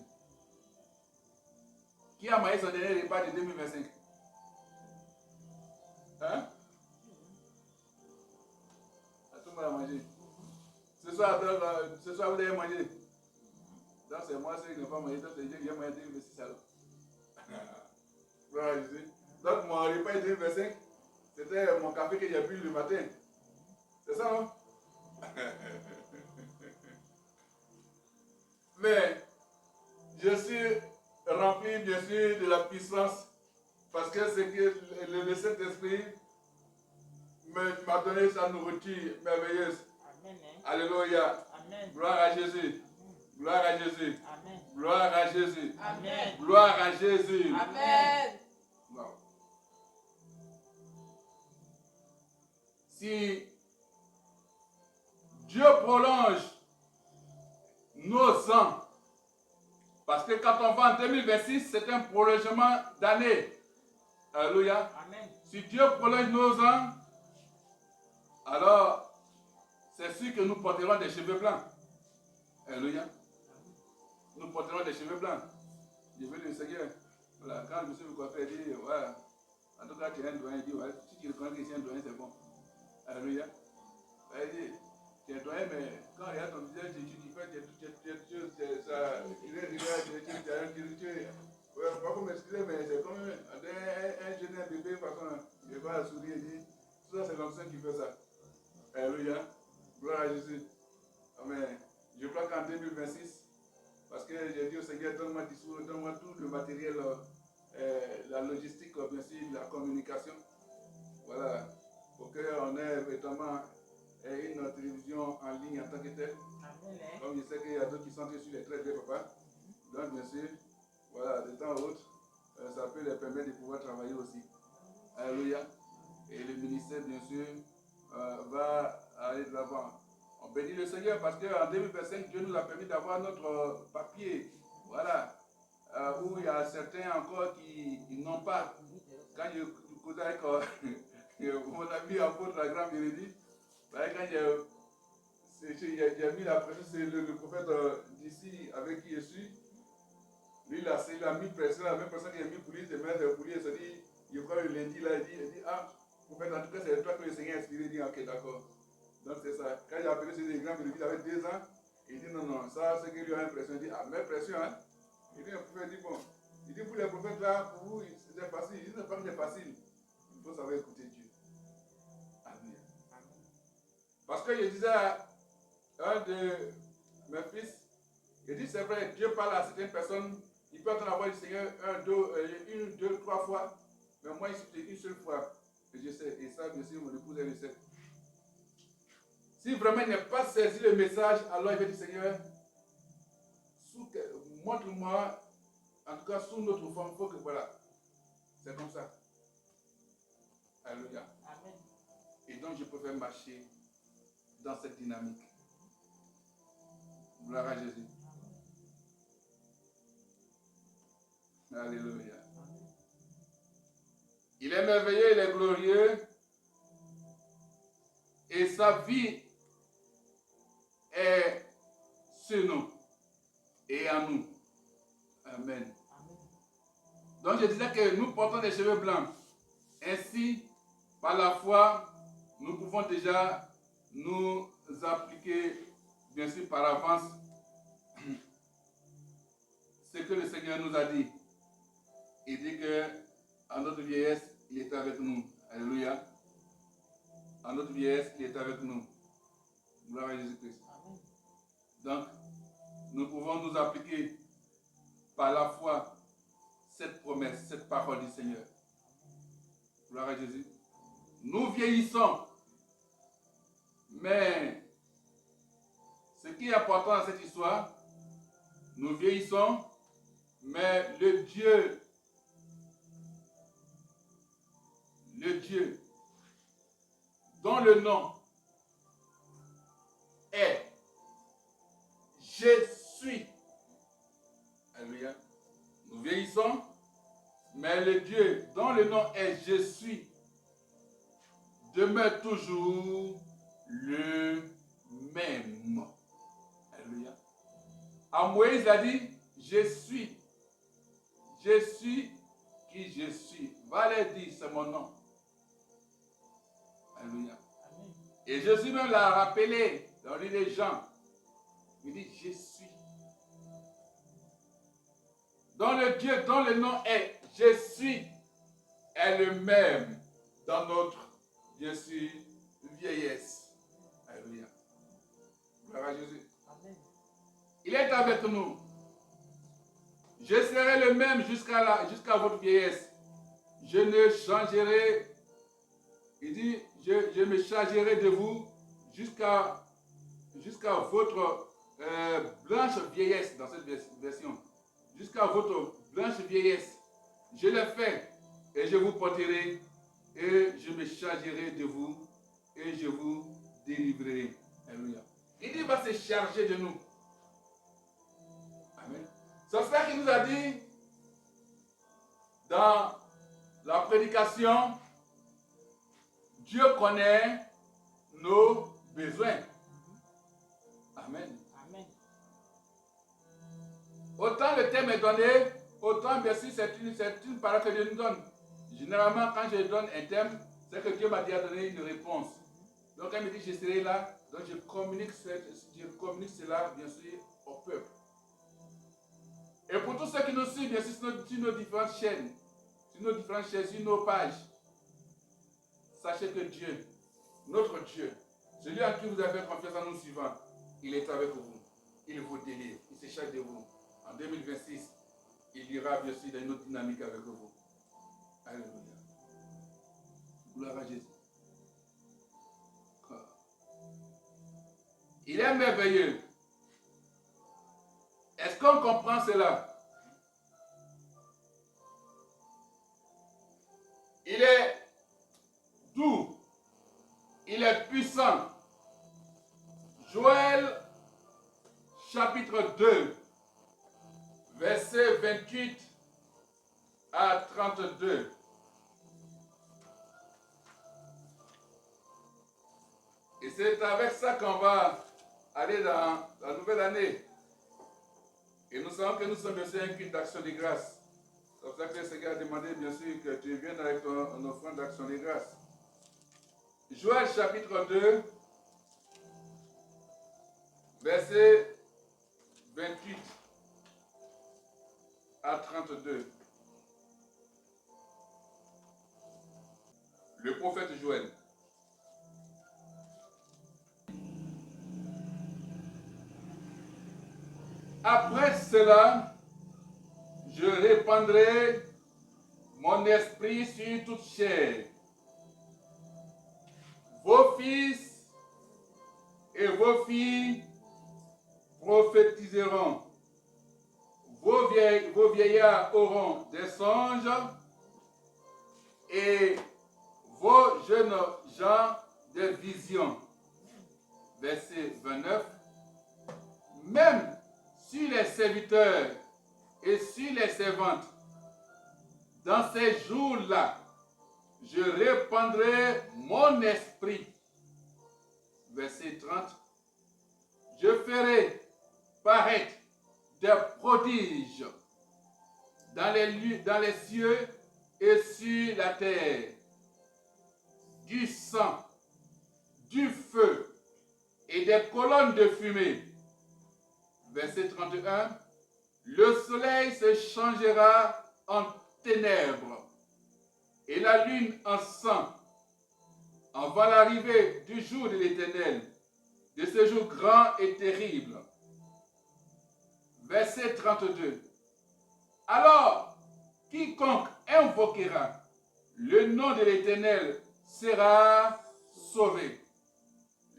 Qui a mangé son dernier repas de 2025? Hein? Tout le monde a mangé. Ce soir, vous avez mangé. Donc c'est moi celui qui n'a pas mangé. Donc c'est Dieu qui a mangé 2026 alors. Gloire à Jésus. Donc mon repas de 2025, c'était mon café que j'ai bu le matin. C'est ça, non? Mais je suis rempli bien sûr de la puissance parce que c'est que le Saint-Esprit m'a donné sa nourriture merveilleuse. Amen. Alléluia. Amen. Gloire à Jésus. Gloire à Jésus. Amen. Gloire à Jésus. Amen. Gloire à Jésus. Amen. Wow. Si Dieu prolonge nos ans, parce que quand on va en 2026, c'est un prolongement d'année. Alléluia. Amen. Si Dieu prolonge nos ans, alors c'est sûr que nous porterons des cheveux blancs. Alléluia. Nous porterons des cheveux blancs. Je veux le Seigneur. Voilà, quand je me suis coiffé, il dit, ouais, en tout cas, tu es un doyen. Il dit, ouais, si tu reconnais que c'est un doyen, c'est bon. Alléluia. Il dit, tu es un doyen, mais quand il y a ton visage, tu fais pas pour m'excuser, mais c'est comme un jeune bébé, par contre, il va sourire et dire, ça c'est l'onction qui fait ça. Alléluia. Gloire à Jésus. Amen. Je crois qu'en 2026, parce que j'ai dit au Seigneur, donne-moi tout le matériel, la logistique, bien sûr, la communication. Voilà. Pour qu'on ait vraiment une télévision en ligne en tant que telle. Comme je sais qu'il y a d'autres qui sont sur les traits de papa. Donc, bien sûr, voilà, de temps à autre, ça peut les permettre de pouvoir travailler aussi. Alléluia. Et le ministère, bien sûr, va aller de l'avant. On bénit le Seigneur parce qu'en 2025, Dieu nous a permis d'avoir notre papier. Voilà. Où il y a certains encore qui n'ont pas. Quand je causais avec mon ami apôtre, la grande vérité, quand j'ai mis la pression, c'est le prophète d'ici avec qui je suis. Lui, il a mis pression, la même personne qui a mis pour lui, c'est mettre pour lui, il se dit, il croit le lundi, là, il dit, ah, prophète, en tout cas, c'est toi que le Seigneur a inspiré, il dit, ok, d'accord. Donc c'est ça. Quand j'ai appelé ce exemple, il avait 2 ans, il dit, non, ça, c'est qu'il lui a l'impression, il dit, ah, mais pression, hein. Il dit, le prophète dit, bon, il dit, pour les prophètes là, pour vous, c'était facile. Il dit, c'est pas que c'est facile. Il faut savoir écouter Dieu. Amen. Parce que je disais à un de mes fils, il dit, c'est vrai, Dieu parle à certaines personnes, il peut entendre la voix du Seigneur 1, 2, 3 fois, mais moi, il suffit une seule fois que je sais. Et ça, bien sûr, mon épouse, elle le sait. Si vraiment il n'a pas saisi le message, alors il va dire, Seigneur, montre-moi, en tout cas, sous notre forme, il faut que voilà. C'est comme ça. Alléluia. Amen. Et donc, je préfère marcher dans cette dynamique. Gloire à Jésus. Alléluia. Il est merveilleux, il est glorieux. Et sa vie est sur nous et en nous. Amen. Donc je disais que nous portons des cheveux blancs. Ainsi, par la foi, nous pouvons déjà nous appliquer, bien sûr par avance, ce que le Seigneur nous a dit. Il dit que en notre vieillesse, il est avec nous. Alléluia. En notre vieillesse, il est avec nous. Gloire à Jésus-Christ. Donc, nous pouvons nous appliquer par la foi cette promesse, cette parole du Seigneur. Gloire à Jésus. Nous vieillissons, mais qui est important dans cette histoire, nous vieillissons, mais le Dieu dont le nom est Je suis. Alléluia. Nous vieillissons, mais le Dieu dont le nom est Je suis demeure toujours le même. Alléluia. À Moïse a dit, je suis qui je suis. Va leur dire, c'est mon nom. Alléluia. Et Jésus même l'a rappelé dans le livre des Jean. Il dit, je suis. Dans le Dieu dont le nom est Je suis est le même dans notre je suis vieillesse. Alléluia. Gloire à Jésus. Amen. Il est avec nous. Je serai le même jusqu'à votre vieillesse. Je ne changerai. Il dit, je me chargerai de vous jusqu'à votre blanche vieillesse, dans cette version. Jusqu'à votre blanche vieillesse. Je le fais et je vous porterai et je me chargerai de vous et je vous délivrerai. Alléluia. Il dit, il va se charger de nous. Amen. C'est ça qu'il nous a dit dans la prédication. Dieu connaît nos besoins. Amen. Amen. Autant le thème est donné, autant bien sûr c'est une parole que Dieu nous donne. Généralement, quand je donne un thème, c'est que Dieu m'a déjà donné une réponse. Donc, elle me dit, je serai là. Donc, je communique cela, bien sûr, au peuple. Et pour tous ceux qui nous suivent, bien sûr, sur nos différentes chaînes, sur nos pages, sachez que Dieu, notre Dieu, celui en qui vous avez confiance en nous suivant, il est avec vous. Il vous délivre. Il se charge de vous. En 2026, il ira, bien sûr, dans une autre dynamique avec vous. Alléluia. Gloire à Jésus. Il est merveilleux. Est-ce qu'on comprend cela? Il est doux. Il est puissant. Joël chapitre 2, verset 28 à 32. Et c'est avec ça qu'on va aller dans la nouvelle année. Et nous savons que nous sommes bien sûr un culte d'action de grâce. C'est pour ça que le Seigneur a demandé bien sûr que tu viennes avec ton offrande d'action de grâce. Joël chapitre 2, verset 28 à 32. Le prophète Joël. Après cela, je répandrai mon esprit sur toute chair. Vos fils et vos filles prophétiseront. Vos vieillards auront des songes et vos jeunes gens des visions. Verset 29. Même sur les serviteurs et sur les servantes, dans ces jours-là, je répandrai mon esprit. Verset 30. Je ferai paraître des prodiges dans les cieux et sur la terre, du sang, du feu et des colonnes de fumée. Verset 31. Le soleil se changera en ténèbres et la lune en sang avant l'arrivée du jour de l'Éternel, de ce jour grand et terrible. Verset 32. Alors, quiconque invoquera le nom de l'Éternel sera sauvé.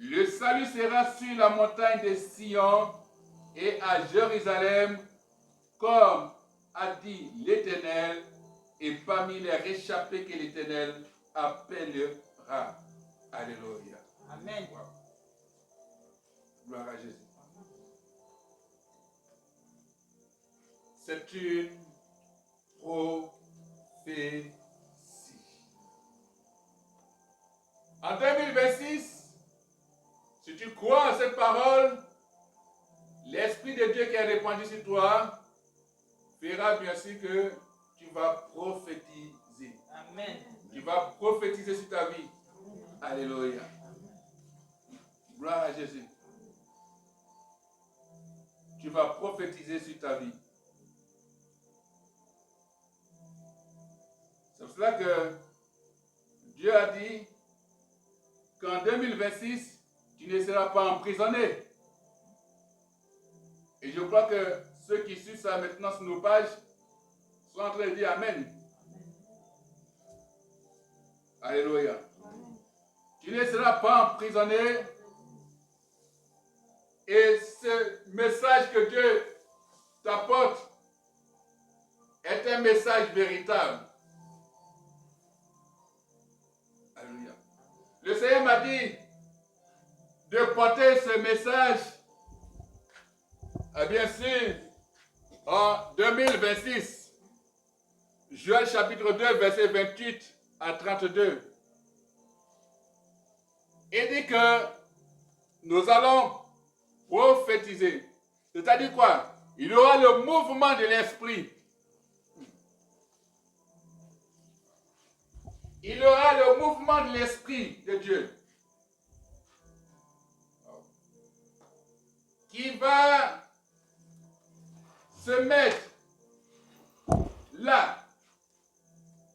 Le salut sera sur la montagne de Sion et à Jérusalem, comme a dit l'Éternel, et parmi les réchappés que l'Éternel appellera. Alléluia. Amen. Wow. Gloire à Jésus. C'est une prophétie. En 2026, si tu crois à cette parole, l'Esprit de Dieu qui est répandu sur toi fera bien sûr que tu vas prophétiser. Amen. Tu vas prophétiser sur ta vie. Alléluia. Gloire à Jésus. Tu vas prophétiser sur ta vie. C'est pour cela que Dieu a dit qu'en 2026, tu ne seras pas emprisonné. Et je crois que ceux qui suivent ça maintenant sur nos pages sont en train de dire Amen. Alléluia. Tu ne seras pas emprisonné. Et ce message que Dieu t'apporte est un message véritable. Alléluia. Le Seigneur m'a dit de porter ce message, bien sûr, en 2026. Joël chapitre 2, verset 28 à 32. Il dit que nous allons prophétiser. C'est-à-dire quoi? Il y aura le mouvement de l'esprit. Il y aura le mouvement de l'esprit de Dieu qui va se mettre là,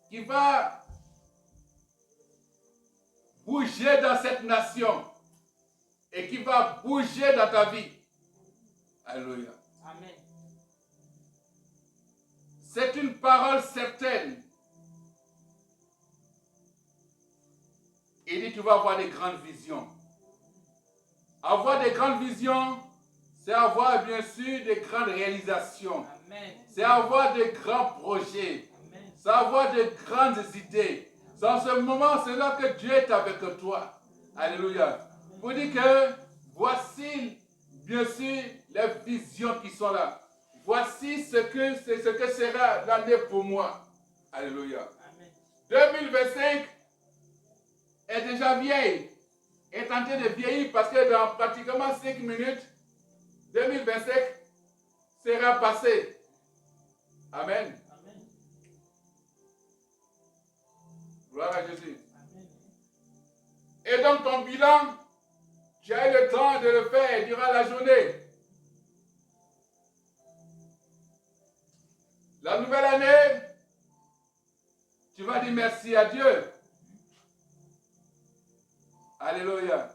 qui va bouger dans cette nation et qui va bouger dans ta vie. Alléluia. Amen. C'est une parole certaine. Il dit tu vas avoir des grandes visions. Avoir des grandes visions, c'est avoir bien sûr des grandes réalisations. Amen. C'est avoir de grands projets. Amen. C'est avoir de grandes idées. C'est en ce moment, c'est là que Dieu est avec toi. Alléluia. Pour dire que voici bien sûr les visions qui sont là. Voici ce que sera l'année pour moi. Alléluia. Amen. 2025 est déjà vieille. Est en train de vieillir parce que dans pratiquement 5 minutes, 2025 sera passé. Amen. Amen. Gloire à Jésus. Amen. Et donc ton bilan, tu as eu le temps de le faire durant la journée. La nouvelle année, tu vas dire merci à Dieu. Alléluia.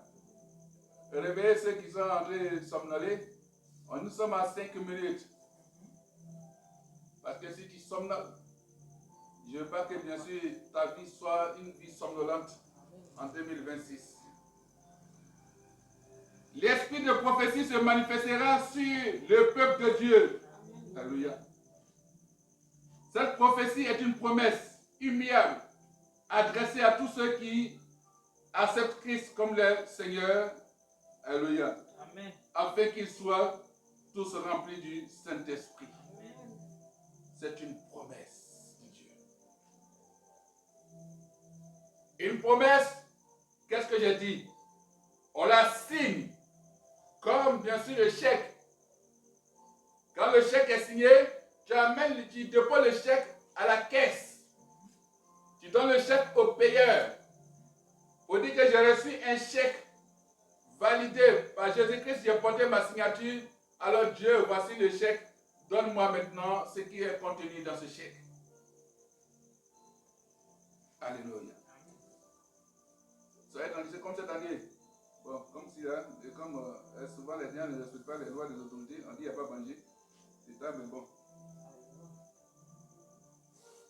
Réveillez ceux qui sont en train de somnoler. Nous sommes à 5 minutes. Parce que si tu somnoles, je ne veux pas que bien sûr ta vie soit une vie somnolente en 2026. L'esprit de prophétie se manifestera sur le peuple de Dieu. Alléluia. Cette prophétie est une promesse immuable adressée à tous ceux qui acceptent Christ comme leur Seigneur. Alléluia. Amen. Afin qu'ils soient tous remplis du Saint-Esprit. C'est une promesse de Dieu. Une promesse, qu'est-ce que j'ai dit? On la signe comme bien sûr le chèque. Quand le chèque est signé, tu déposes le chèque à la caisse. Tu donnes le chèque au payeur. Pour dire que j'ai reçu un chèque validé par Jésus-Christ, j'ai porté ma signature. Alors Dieu, voici le chèque. Donne-moi maintenant ce qui est contenu dans ce chèque. Alléluia. Soyez dans comme cette année. Bon, comme si, hein, comme souvent les gens ne respectent pas les lois des autorités, on dit qu'il n'y a pas manger. C'est ça, mais bon.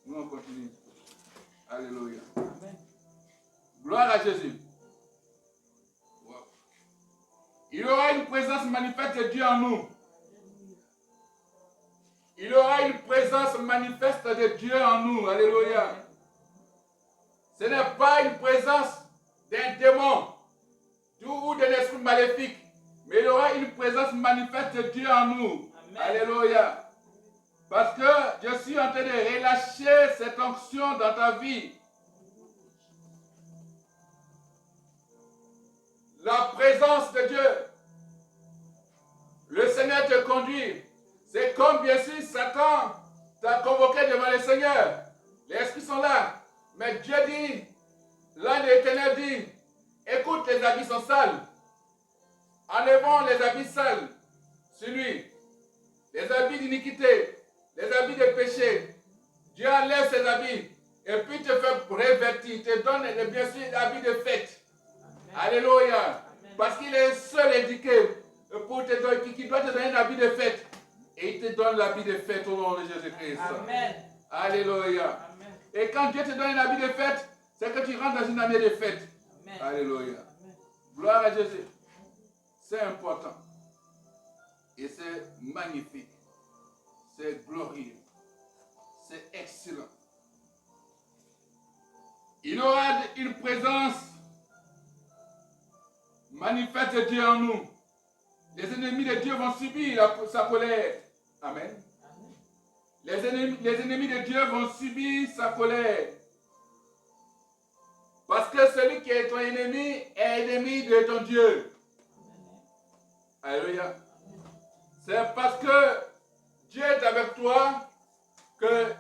Nous, on continue. Alléluia. Amen. Gloire à Jésus. Wow. Il y aura une présence manifeste de Dieu en nous. Il y aura une présence manifeste de Dieu en nous. Alléluia. Ce n'est pas une présence d'un démon ou d'un esprit maléfique, mais il y aura une présence manifeste de Dieu en nous. Amen. Alléluia. Parce que je suis en train de relâcher cette onction dans ta vie. La présence de Dieu. Le Seigneur te conduit. C'est comme bien sûr Satan t'a convoqué devant le Seigneur. Les esprits sont là. Mais Dieu dit, l'ange de l'Éternel dit, écoute, les habits sont sales. Enlevons les habits sales sur lui. Les habits d'iniquité, les habits de péché. Dieu enlève ses habits et puis te fait revêtir, te donne bien sûr l'habit de fête. Amen. Alléluia. Amen. Parce qu'il est seul indiqué pour te donner, qui doit te donner un habit de fête. Et il te donne l'habit de fête au nom de Jésus-Christ. Amen. Alléluia. Amen. Et quand Dieu te donne un habit de fête, c'est que tu rentres dans une année de fête. Amen. Alléluia. Amen. Gloire à Jésus. C'est important. Et c'est magnifique. C'est glorieux. C'est excellent. Il y aura une présence manifeste de Dieu en nous. Les ennemis de Dieu vont subir sa colère. Amen. Les ennemis de Dieu vont subir sa colère. Parce que celui qui est ton ennemi est ennemi de ton Dieu. Alléluia. C'est parce que Dieu est avec toi que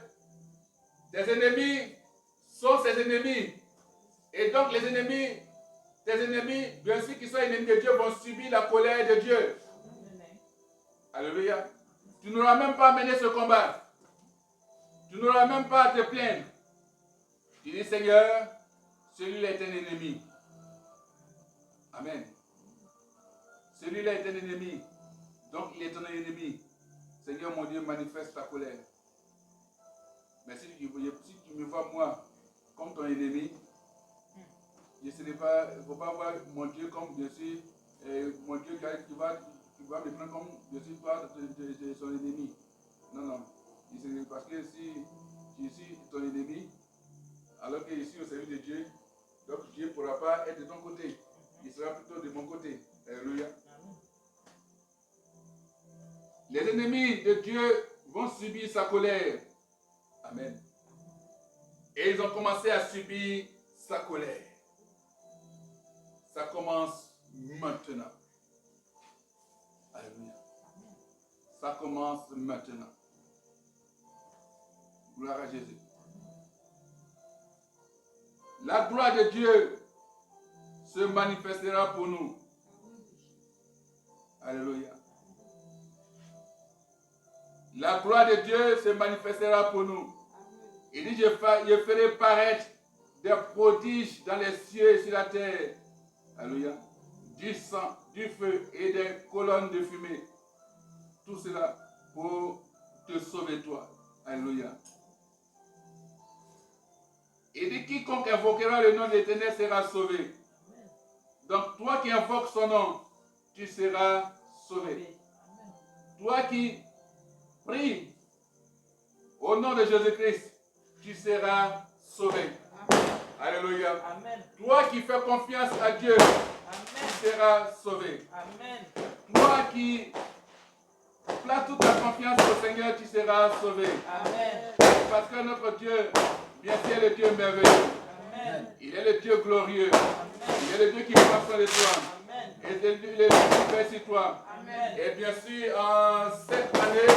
tes ennemis sont ses ennemis. Et donc les ennemis, tes ennemis, bien sûr qui sont ennemis de Dieu, vont subir la colère de Dieu. Alléluia. Tu n'auras même pas à mener ce combat. Tu n'auras même pas à te plaindre. Tu dis, Seigneur, celui-là est un ennemi. Amen. Celui-là est un ennemi. Donc il est ton ennemi. Seigneur mon Dieu, manifeste ta colère. Mais si tu me vois moi comme ton ennemi, il ne faut pas voir mon Dieu comme bien sûr, mon Dieu qui va me prendre comme je suis toi de son ennemi. Non, non. Parce que si je suis ton ennemi, alors que je suis au service de Dieu, donc Dieu ne pourra pas être de ton côté. Il sera plutôt de mon côté. Alléluia. Les ennemis de Dieu vont subir sa colère. Amen. Et ils ont commencé à subir sa colère. Ça commence maintenant. Alléluia. Ça commence maintenant. Gloire à Jésus. La gloire de Dieu se manifestera pour nous. Alléluia. La gloire de Dieu se manifestera pour nous. Il dit, je ferai paraître des prodiges dans les cieux et sur la terre. Alléluia. Du sang, du feu et des colonnes de fumée. Tout cela pour te sauver toi. Alléluia. Il dit, quiconque invoquera le nom de l'Éternel sera sauvé. Donc toi qui invoques son nom, tu seras sauvé. Toi qui pries au nom de Jésus-Christ, tu seras sauvé. Amen. Alléluia. Amen. Toi qui fais confiance à Dieu, amen, tu seras sauvé. Amen. Toi qui places toute ta confiance au Seigneur, tu seras sauvé. Amen. Parce que notre Dieu, bien sûr, est le Dieu merveilleux. Amen. Il est le Dieu glorieux. Amen. Il est le Dieu qui prend soin de toi. Amen. Et il est le Dieu qui fait sur toi. Amen. Et bien sûr, en cette année,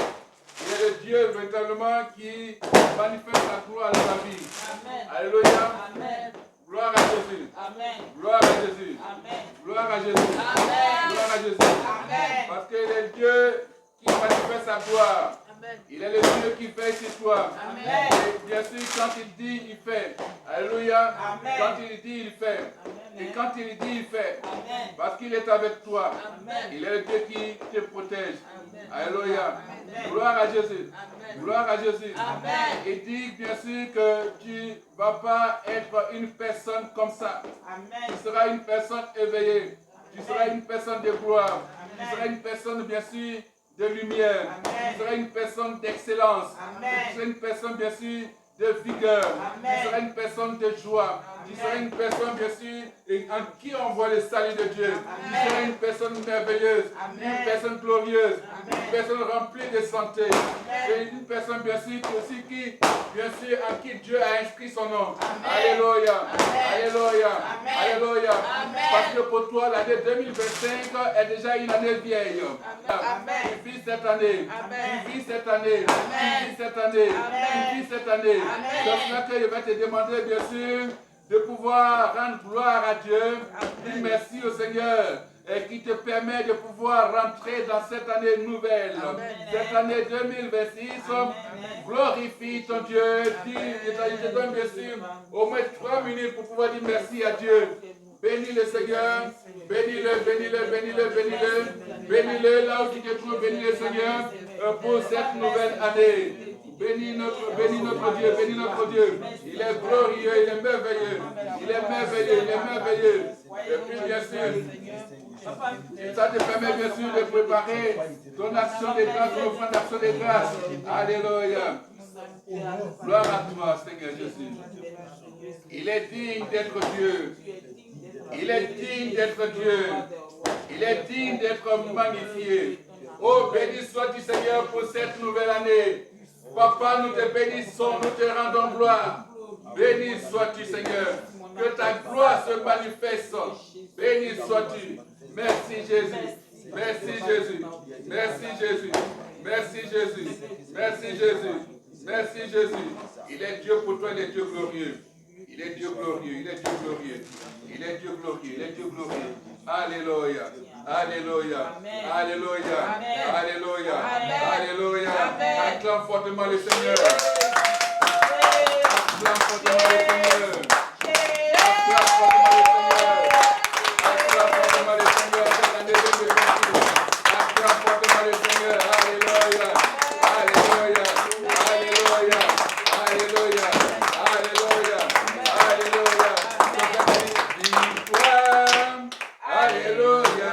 il est le Dieu véritablement qui manifeste la gloire dans ta vie. Amen. Alléluia. Amen. Gloire à Jésus. Amen. Gloire à Jésus. Amen. Gloire à Jésus. Amen. Gloire à Jésus. Amen. Parce qu'il est le Dieu qui manifeste sa gloire. Amen. Il est le Dieu qui fait sur toi. Amen. Et bien sûr, quand il dit, il fait. Alléluia. Amen. Quand il dit, il fait. Amen. Et quand il dit, il fait. Amen. Parce qu'il est avec toi. Amen. Il est le Dieu qui te protège. Amen. Alléluia. Amen. Gloire à Jésus. Amen. Gloire à Jésus. Amen. Il dit bien sûr que tu ne vas pas être une personne comme ça. Amen. Tu seras une personne éveillée. Tu seras une personne de gloire. Tu seras une personne, bien sûr, de lumière. Tu seras une personne d'excellence. Tu seras une personne, bien sûr, de vigueur. Tu seras une personne de joie. Tu seras une personne, bien sûr, en qui on voit le salut de Dieu. Tu seras une personne merveilleuse, une personne glorieuse, une personne remplie de santé. Et une personne, bien sûr, qui, bien sûr, en qui Dieu a inscrit son nom. Alléluia. Alléluia. Alléluia. Parce que pour toi, l'année 2025 est déjà une année vieille. Tu vis cette année. Tu vis cette année. Tu vis cette année. Tu vis cette année. C'est cela que je vais te demander, bien sûr, de pouvoir rendre gloire à Dieu. Dis merci au Seigneur et qui te permet de pouvoir rentrer dans cette année nouvelle. Cette année 2026, glorifie ton Dieu. Je te donne bien sûr au moins 3 minutes pour pouvoir dire merci à Dieu. Bénis le Seigneur, bénis-le, bénis-le, bénis-le, bénis-le, bénis-le là où tu te trouves, bénis le Seigneur pour cette nouvelle année. Bénis notre Dieu, bénis notre Dieu. Il est glorieux, il est merveilleux, il est merveilleux, il est merveilleux. Et puis bien sûr, ça te permet bien sûr de préparer ton action de grâce, ton offrande d'action de grâce. Alléluia. Gloire à toi, Seigneur Jésus. Il est digne d'être Dieu. Il est digne d'être Dieu. Il est digne d'être magnifié. Oh, béni sois-tu, Seigneur, pour cette nouvelle année. Papa, nous te bénissons, nous te rendons gloire. Béni sois-tu, Seigneur. Que ta gloire se manifeste. Béni sois-tu. Merci, Jésus. Merci, Jésus. Merci, Jésus. Merci, Jésus. Merci, Jésus. Merci, Jésus. Il est Dieu pour toi, il est Dieu glorieux. Il est Dieu glorieux, il est Dieu glorieux. Il est Dieu glorieux, il est Dieu glorieux. Alléluia. Alléluia. Alléluia. Alléluia. Alléluia. Acclame fortement le Seigneur. Acclame fortement le Seigneur. Acclame fortement le Seigneur. Acclame fortement le Seigneur. Cette année de bénédiction. Acclame fortement le Seigneur. Alléluia. Alléluia. Alléluia. Alléluia. Alléluia. Alléluia. Victoire. Alléluia.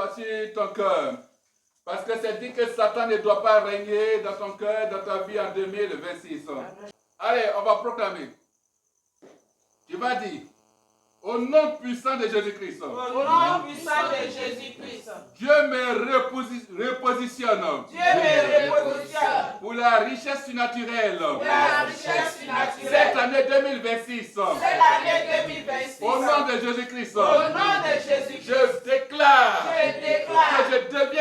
Sur ton cœur. Parce que c'est dit que Satan ne doit pas régner dans ton cœur, dans ta vie en 2026. Allez, on va proclamer. Tu vas dire, au nom puissant de Jésus-Christ. Au nom puissant de Jésus-Christ. Dieu me repositionne. Dieu me repositionne. Pour la richesse naturelle. Pour la richesse naturelle. Cette année 2026. Cette année 2026. Au nom de Jésus-Christ. Au nom de Jésus-Christ. Je déclare. Je déclare. Que je deviens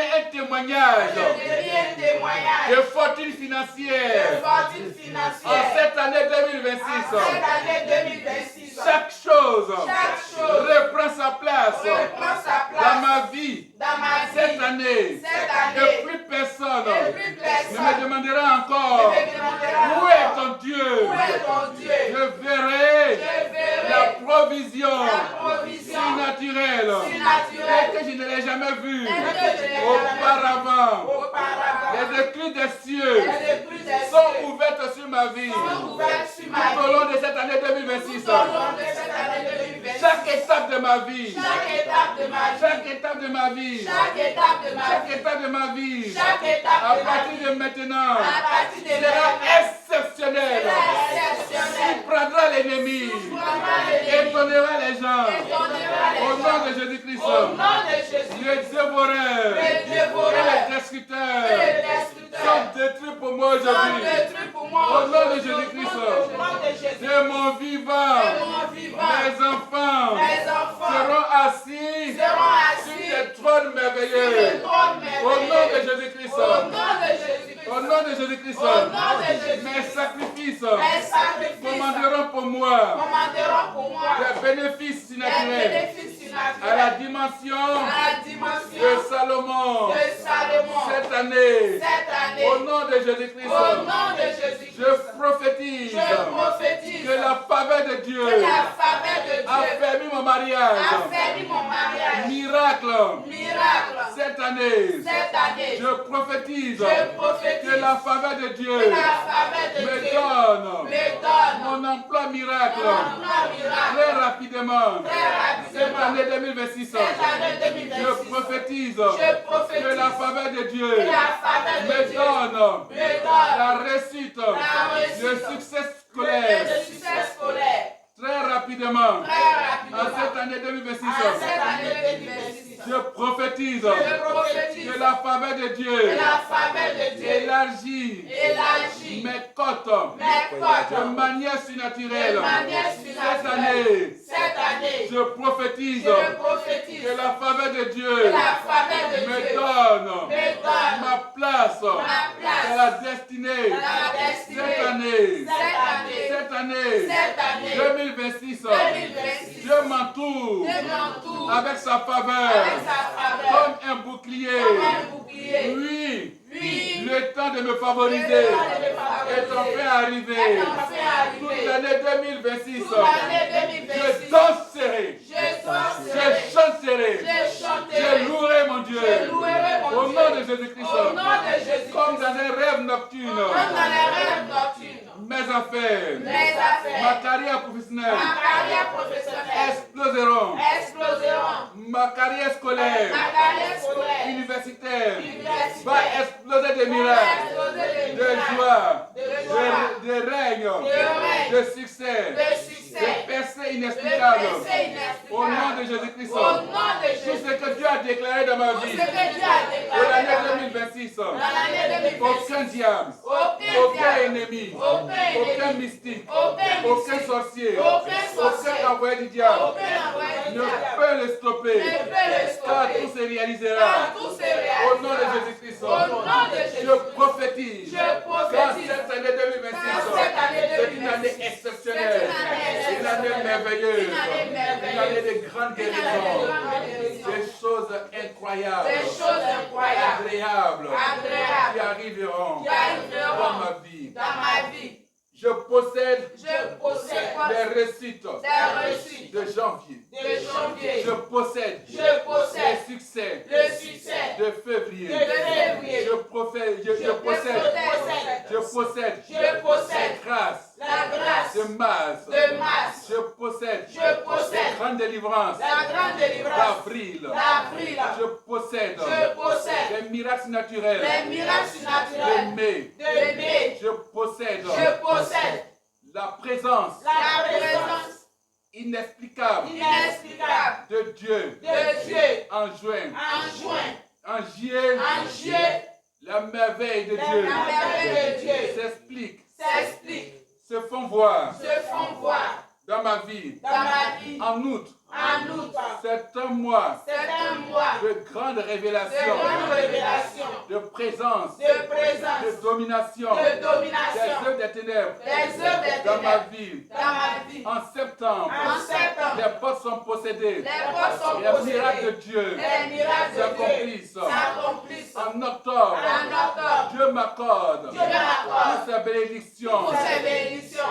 témoignage deviens témoignage de fortune financière de fortune en financière. cette année En 2026. cette année 2026, Chaque chose reprend sa place reprend sa dans place ma vie dans ma cette vie. année. Cette Et année, plus personne et plus ne personne me demandera encore ne me demandera où est ton Dieu. où est ton Dieu. Je verrai Je verrai la provision la provision surnaturelle surnaturelle que je ne l'ai jamais vue que je n'ai jamais auparavant. auparavant. Les éclus des cieux Les écluses des sont cieux ouvertes sur ma vie sont ouvertes sur ma tout au vie. long de cette année 2026. Tout au long de cette année 2026. Chaque étape de ma vie, Chaque étape de ma vie. chaque étape de ma vie, Chaque étape de ma chaque vie. étape de ma vie, Chaque étape à de ma partir vie. de maintenant, À partir de sera maintenant, exceptionnel. exceptionnel. Surprendra l'ennemi, Surprendra l'ennemi. étonnera les gens. Étonnera les Au nom gens. de Jésus-Christ, Au nom de Jésus, les dévoreurs les et dévoreurs les destructeurs et les destructeurs sont détruits pour moi sont aujourd'hui. détruits pour moi. Au nom de aujourd'hui. Jésus-Christ, Au nom de Jésus, de mon vivant, de mon vivant, mes enfants les enfants seront assis seront sur assis des trônes sur le merveilleux. trône Au nom de merveilleux. Jésus-Christ, Au nom de Jésus-Christ, au nom de Jésus-Christ, au nom de Jésus-Christ, mes sacrifices mes sacrifices commanderont pour moi commanderont pour moi des bénéfices les naturels bénéfices à la surnaturels dimension à la dimension de Salomon de Salomon cette année. cette année. Au nom de Jésus-Christ, Au nom de Jésus-Christ, je prophétise je prophétise que la faveur de Dieu que la faveur de a Dieu permis mon mariage. a fait mon mariage. Miracle. Miracle. Cette année, Cette année, je prophétise je prophétise que la faveur de Dieu que la faveur de me Dieu donne me donne mon emploi miracle mon emploi miracle. très rapidement. Très Cette rapidement. année 2026, Cette année 2026, je prophétise je prophétise que la faveur de Dieu que la faveur de me Dieu donne me donne la réussite, le réussite, succès le scolaire succès scolaire. très rapidement. Très En rapidement. cette année 2026, En cette année 2026, je prophétise je prophétise que la faveur de que Dieu la faveur de Dieu élargit élargit mes côtes mes de côtes manière de surnaturelle. manière Cette surnaturelle. année, Cette année, je prophétise je prophétise que la faveur de que Dieu la faveur de me Dieu donne me donne ma place place dans la destinée. dans la destinée. Cette année, Cette année, cette année, cette année, 2026, 2026, je m'entoure je m'entoure avec sa faveur avec sa faveur comme un bouclier. comme un bouclier. Oui, Oui, le temps de me favoriser le temps de me favoriser est enfin arrivé. est enfin arrivé. Toute l'année 2026, Toute l'année 2026, je danserai, je danserai, je chanterai, je chanterai, je louerai mon Dieu. je louerai mon Au Dieu. nom de Jésus-Christ, Au nom de Jésus, comme dans un rêve nocturne, comme dans les rêves nocturnes, mes affaires, mes affaires, ma carrière professionnelle ma carrière professionnelle exploseront. exploseront. Ma carrière scolaire, Ma carrière scolaire, universitaire, universitaire, va exploser de va miracles, exploser de joie, de joie, de règne, règne, de succès, de succès, de percées de inexplicables. percées Au nom inexplicables. de Jésus-Christ, Au nom de tout Jésus, ce que Dieu a déclaré dans ma tout ce vie, que Dieu a pour déclaré l'année dans ma vie, 2026, dans l'année 2026, aucun diable, aucun aucun diable, ennemi, aucun aucun ennemi, mystique, aucun aucun mystique, sorcier, aucun sorcier, aucun envoyé du diable aucun envoyé du ne diable peut le stopper, ne peut le car stopper. tout se réalisera. Car tout se réalisera. Au nom de Jésus-Christ, Au nom de Jésus, je prophétise je qu'en prophétise cette année 2026, qu'en cette année c'est une 2026, année exceptionnelle, c'est une année merveilleuse, une année merveilleuse, une année de grandes une année de guérisons, grande guérison, des choses incroyables, des choses incroyables, agréables, agréables, qui arriveront qui arriveront dans ma vie. dans ma vie. Je possède Je possède les réussites des réussites de janvier. de janvier. Je possède Je possède les succès le succès de février. de février. Je possède Je possède les grâces la grâce de mars. de mars. Je possède Je possède les grandes délivrances la grande délivrance d'avril. d'avril. Je possède Je possède les miracles naturels les miracles de surnaturels mai. de mai. Je possède Je possède la présence la présence inexplicable inexplicable de Dieu de Dieu en juin. en juin. En juillet, En juillet, la merveille de la Dieu merveille de Dieu s'explique, s'explique, se font voir se font voir dans ma vie. dans ma vie. En outre, En outre, c'est un mois c'est un mois de grande de révélation, grande révélation, de présence, de présence, de domination, de des domination, œuvres des ténèbres des œuvres des dans ma ténèbres vie. dans ma vie. En septembre, En septembre, les portes sont possédées. les portes sont Les miracles de possédées. Dieu Les miracles de Dieu s'accomplissent. s'accomplissent. En octobre, En octobre, Dieu m'accorde Dieu m'accorde toutes ses bénédictions. pour ses bénédictions.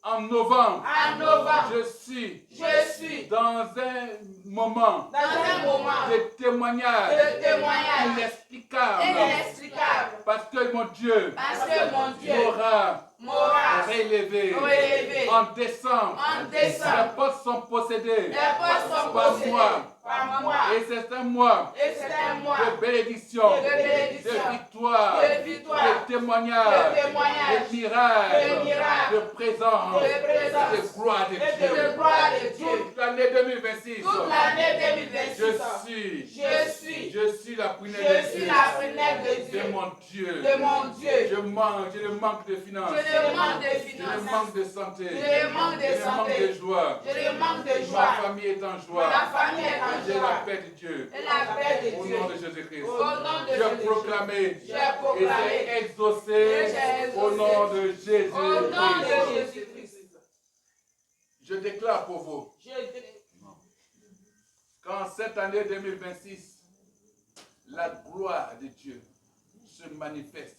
En novembre, En novembre, je suis je suis dans un moment dans un moment de témoignage de témoignage inexplicable. inexplicable. Parce que mon Dieu Parce que mon Dieu m'aura m'aura relevé. relevé. En décembre, En décembre, les postes sont possédés les postes sont par possédés moi. par moi. Et c'est un mois Et c'est un mois de bénédiction, de bénédiction, de victoire, de victoire, de témoignage, de témoignage, de miracles, de miracles, de présence, de présence, de gloire de et Dieu. de gloire de Dieu. Toute l'année 2026, Toute l'année 2026, je suis la prunelle je de suis Dieu. la prunelle de De Dieu. mon Dieu. De mon Dieu. Je ne manque de finances. Je ne manque de Je ne finances. manque de santé. Je ne manque de Je ne manque santé. de joie. Je ne manque de Ma joie. famille est en joie. Ma famille est en J'ai la joie. paix de Dieu. Et la paix de Au Dieu. nom de Jésus-Christ. Au nom de J'ai Jésus. proclamé. J'ai Et proclamé. c'est exaucé Et j'ai exaucé. au nom de Jésus. Au nom de Jésus-Christ. Je déclare pour vous Je déclare qu'en cette année 2026, la gloire de Dieu se manifeste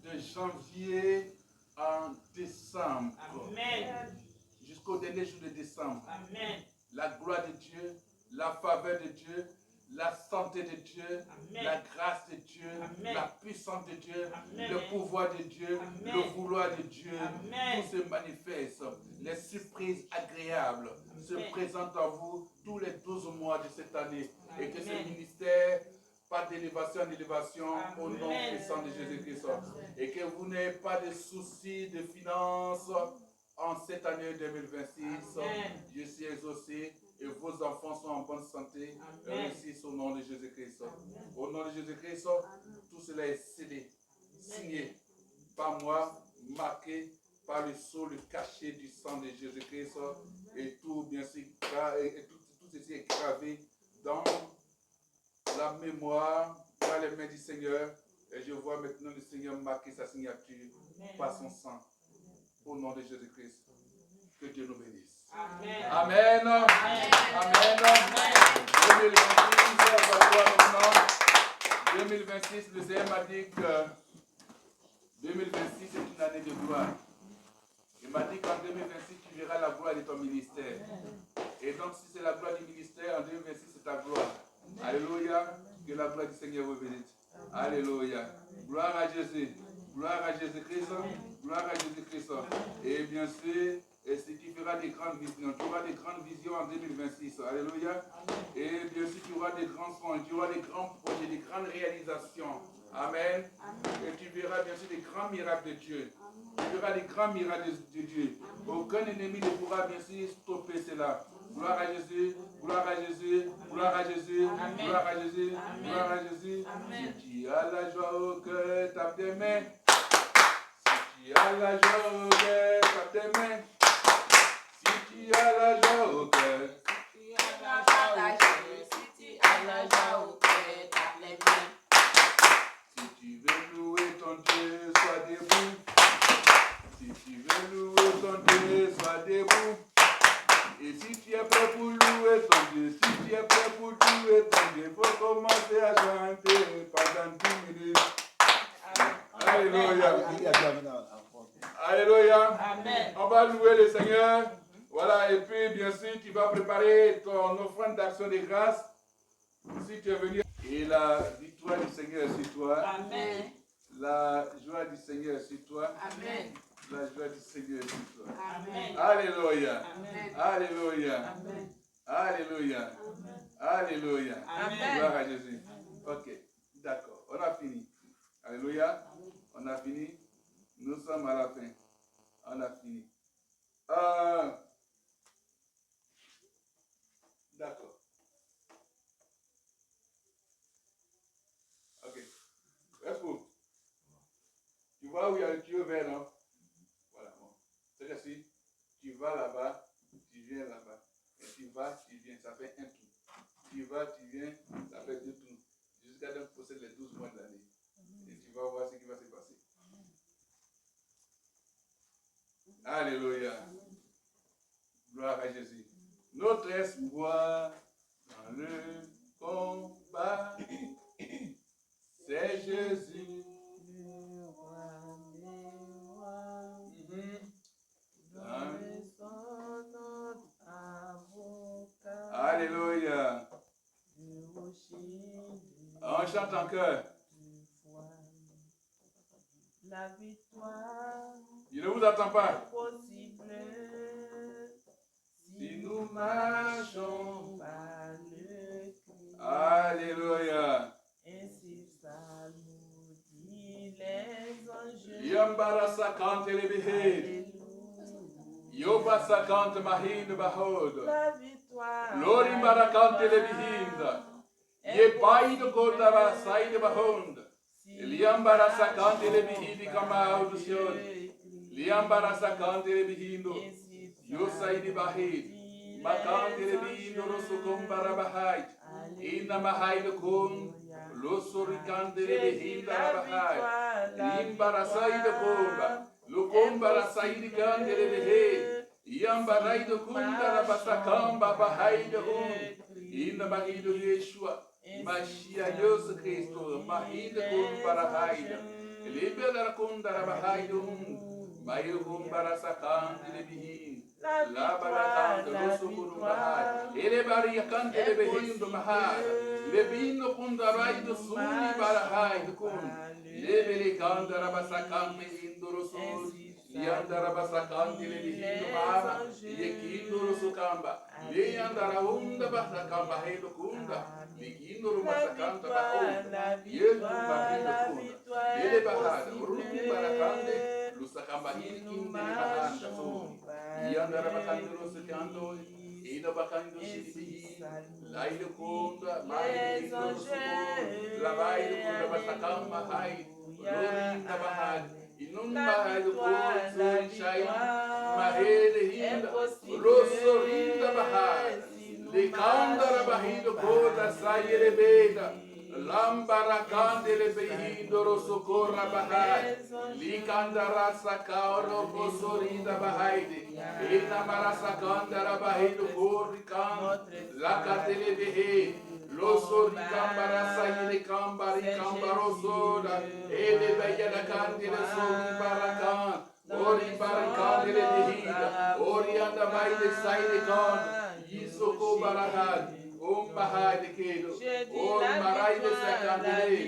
de janvier en décembre. Amen. Jusqu'au dernier jour de décembre. Amen. La gloire de Dieu, la faveur de Dieu, la santé de Dieu, Amen. la grâce de Dieu, Amen. la puissance de Dieu, Amen. le pouvoir de Dieu, Amen. le vouloir de Dieu, Amen. tout se manifeste. Les surprises agréables se présentent à vous tous les 12 mois de cette année. Et que ce Amen. ministère, pas d'élévation en élévation, au nom Amen. puissant de Jésus-Christ. Et que vous n'ayez pas de soucis de finances en cette année 2026. Amen. Je suis exaucé et vos enfants sont en bonne santé. Amen. Réussissent au nom de Jésus-Christ. Au nom de Jésus-Christ, tout cela est scellé, signé par moi, marqué par le sceau, le cachet du sang de Jésus-Christ. Et tout, bien sûr, et tout ceci est gravé dans la mémoire, dans les mains du Seigneur. Et je vois maintenant le Seigneur marquer sa signature par son sang. Au nom de Jésus-Christ. Que Dieu nous bénisse. Amen. Amen. Amen. Amen. 2026, on va voir maintenant. 2026, le Seigneur m'a dit que 2026 est une année de gloire. Il m'a dit qu'en 2026, tu verras la gloire de ton ministère. Et donc, si c'est la gloire du ministère, en 2026, c'est ta gloire. Alléluia. Que la gloire du Seigneur vous bénisse. Alléluia. Gloire à Jésus. Gloire à Jésus-Christ. Gloire à Jésus-Christ. Et bien sûr, et ce qui fera des grandes visions. Tu auras des grandes visions en 2026. Alléluia. Et bien sûr, tu auras des grands songes, tu auras des grands projets, des grandes réalisations. Amen. Et tu verras bien sûr des grands miracles de Dieu. Tu verras des grands miracles de Dieu. Aucun ennemi ne pourra bien sûr stopper cela. Gloire à Jésus, gloire à Jésus, gloire à Jésus, gloire à Jésus, gloire à Jésus. Si tu as la joie au cœur, tape des mains. Si tu as la joie au cœur, tape des mains. Si tu as la joie au cœur. Si tu veux louer ton Dieu, sois debout. Si tu veux louer ton Dieu, sois debout. Et si tu es prêt pour louer ton Dieu, si tu es prêt pour louer ton Dieu, il faut commencer à chanter pendant 10 minutes. Alléluia. Alléluia. Amen. On va louer le Seigneur. Voilà, et puis bien sûr, tu vas préparer ton offrande d'action de grâce. Si tu es venu. Et la victoire du Seigneur est sur toi. Amen. La joie du Seigneur est sur toi. Amen. La joie du Seigneur est sur toi. Amen. Alléluia. Amen. Alléluia. Amen. Alléluia. Alléluia. Amen. Gloire à Jésus. Ok, d'accord. On a fini. Alléluia. On a fini. Nous sommes à la fin. On a fini. D'accord. Ok. Est-ce que tu vois où il y a le tuyau vert, non? Voilà. Bon. C'est ainsi. Tu vas là-bas. Tu vas, tu viens, ça fait un tour. Tu vas, tu viens, ça fait 2 tours. Jusqu'à ce que possède les 12 mois de l'année. Et tu vas voir ce qui va se passer. Alléluia. Gloire à Jésus. Notre espoir dans le combat, c'est Jésus. Alléluia. On chante en chœur. La victoire Je ne vous attends pas. est possible Si nous marchons. par le Christ. Alléluia. Ainsi ça nous dit les anges. Yambara sakante lebihed. Yoba sakante mahin bahod. La victoire. Lori barakante lebihinda. Ye baid kodara said bahond. Liambara sakante lebihidi kama audition. Liambara sakante lebihindo. Yo said bahid. Makante lebihindo rosukum barabahait. Inna mahaid kum. Losurikante lebihinda bahait. Limbara said kumba. Lukumbara said kante lebihid. Yambara ido kundara basakamba bahait hum. Inna mahido Yeshua. Mashia Yesu Cristo, Mahida kum barahaida, Libera kum darabahaida Mayu kum barasakan lebihin, La barakan rosu kum bahai, Elebari yakan lebihin do mahai, Lebino kum daraido suni barahaida kum, Lebele kan darabasakan mehin do rosu, Lian darabasakan lebihin do mahai, Yekin do rosu kamba, Lian daraunda basakamba heido kunda. Ligindo masakanta baona, yetu mahina kuna, ele bahada, uruku barakande, lusakambahini kinde bahanda soni, yandara bakande lusakanto, ina bakando shiribihi, laile kunda, maile indo suko, lavaile kunda basakamba hai, lorinda bahada, inum bahada kunda suri shai, mahele hinda, rosorinda bahada. Le candara bahido coda saire beda, lambara candele behido rosocorra bahai, li candara sacauro posorida bahaide, ina marasa candara bahido corri can, la catele behe, lo sori cambara saire cambari cambarosoda, ele beia da candele sori baracan, ori baracandele behida, ori anda baide saire can. Isoko barahad, bahai de kedo, marai de sakandele,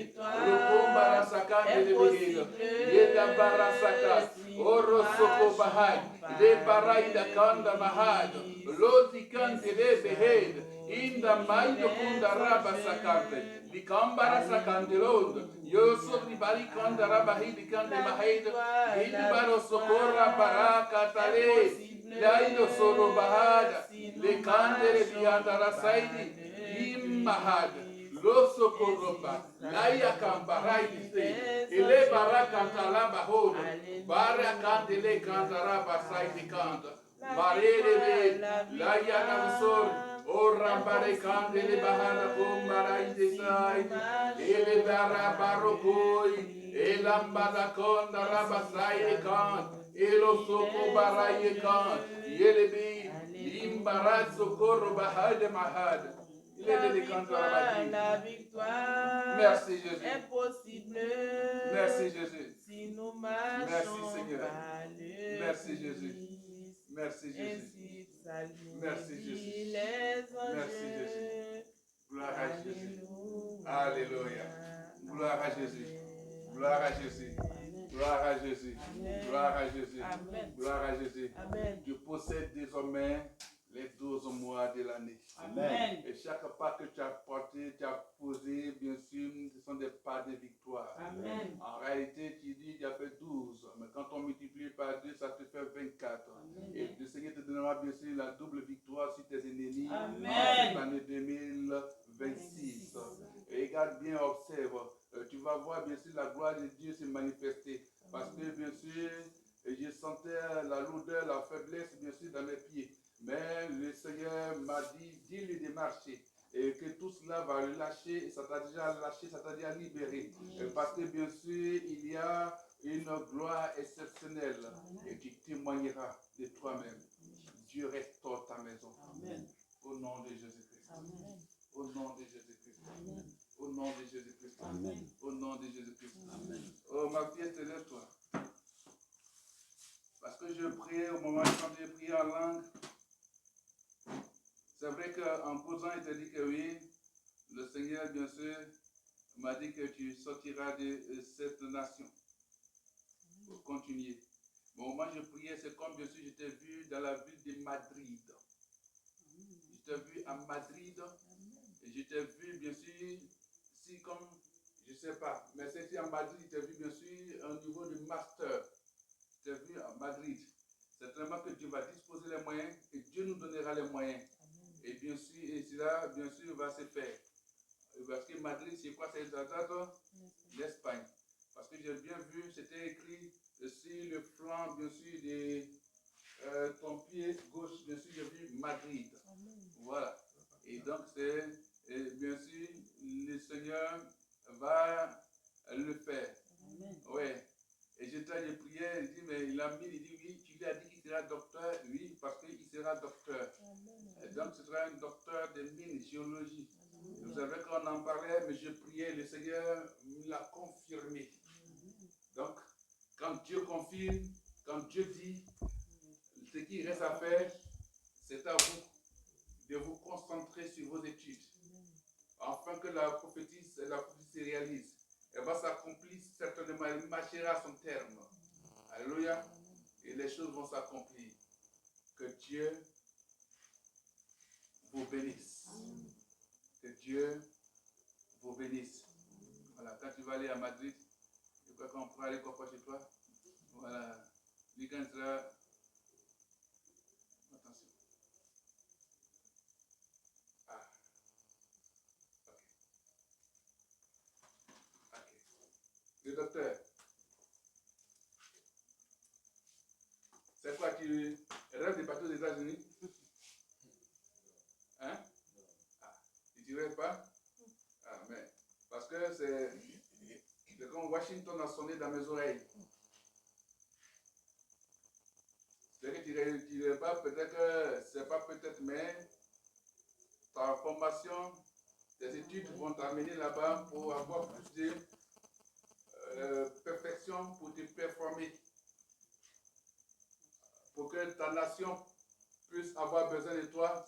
barasakande de behedo, yeda barasakas, rosoko bahai, le barai da kanda mahado, loti kante le behedo, inda maido kunda raba sakante, di kambara sakande rodo, yo sopri bari kanda raba hidi kande mahedo, hidi baro socorra baraka tale, Laido solo bahada, le candele biandara saidi, imahada, lo socorroba, laia cambarai di se, e le baracanta la bahodo, baracandele candara basai di canta, marele laia navsor, o rambare candele bahana combarai di sai, e le barabarocoi, e lambada conda rabasai di canta, e lo soco baraye kan, yelebi, limbara socorro bahade mahade. La victoire Merci Jésus. est possible. Merci Jésus. Si nous marchons Merci Seigneur. par le Merci Jésus. Christ. Merci Jésus. Ainsi salut Merci Jésus. les anges. Merci Jésus. Gloire à Jésus. Alléluia. Alléluia. Gloire à Jésus. Gloire à Jésus. Gloire à Jésus. Gloire à Jésus. Amen. Gloire à Jésus. Amen. Tu possèdes désormais les 12 mois de l'année. Amen. Et chaque pas que tu as porté, tu as posé, bien sûr, ce sont des pas de victoire. Amen. En réalité, tu dis, tu as fait 12, mais quand on multiplie par 2, ça te fait 24. Amen. Et le Seigneur te donnera bien sûr la double victoire sur tes ennemis Amen. en l'année 2026. Et regarde bien, observe. Tu vas voir bien sûr la gloire de Dieu se manifester. Parce que bien sûr, je sentais la lourdeur, la faiblesse bien sûr dans mes pieds. Mais le Seigneur m'a m'a dit, dis-lui de marcher. Et que tout cela va le lâcher, ça t'a déjà lâché, ça t'a déjà libéré. Parce que bien sûr, il y a une gloire exceptionnelle et tu témoigneras de toi-même. Dieu restaure ta maison. Amen. Au nom de Jésus-Christ. Amen. Au nom de Jésus-Christ. Amen. Au nom de Jésus-Christ. Amen. Au nom de Jésus-Christ. Amen. Oh, ma fille, lève-toi. Parce que je priais au moment quand j'ai prié en langue. C'est vrai qu'en causant, il t'a dit que oui, le Seigneur, bien sûr, m'a dit que tu sortiras de cette nation pour continuer. Mais au moment où je priais, c'est comme bien sûr, je t'ai vu dans la ville de Madrid. Je t'ai vu à Madrid et je t'ai vu bien sûr, si comme, je ne sais pas, mais c'est ici à Madrid, je t'ai vu bien sûr au niveau du master. Je t'ai vu à Madrid. C'est vraiment que Dieu va disposer les moyens et Dieu nous donnera les moyens. Et bien sûr, et cela, bien sûr, va se faire. Parce que Madrid, c'est quoi? C'est l'Espagne. Parce que j'ai bien vu, c'était écrit sur le flanc, bien sûr, de ton pied gauche, bien sûr, j'ai vu Madrid. Voilà. Et donc, c'est, bien sûr, le Seigneur va le faire. Oui. Et j'ai prié, il dit, mais il a mis, il dit, oui, tu lui as dit qu'il sera docteur. Oui, parce qu'il sera docteur. Et donc, ce sera un docteur de mine, géologie. Vous savez qu'on en parlait, mais je priais, le Seigneur l'a confirmé. Donc, quand Dieu confirme, quand Dieu dit, ce qui reste à faire, c'est à vous de vous concentrer sur vos études, afin que la prophétie se réalise. Elle va s'accomplir certainement, elle marchera à son terme. Alléluia. Et les choses vont s'accomplir. Que Dieu vous bénisse. Que Dieu vous bénisse. Voilà, quand tu vas aller à Madrid, je crois qu'on pourra aller quoi chez toi. Voilà. Lui, quand il sera. Attention. Ah. Ok. Ok. Le docteur. C'est quoi, tu rêves de partir aux États-Unis? Hein? Ah. Tu ne rêves pas? Ah, mais. Parce que c'est comme Washington a sonné dans mes oreilles. C'est que tu ne rêves pas, peut-être que c'est pas peut-être, mais ta formation, tes études vont t'amener là-bas pour avoir plus de perfection, pour te performer. Pour que ta nation puisse avoir besoin de toi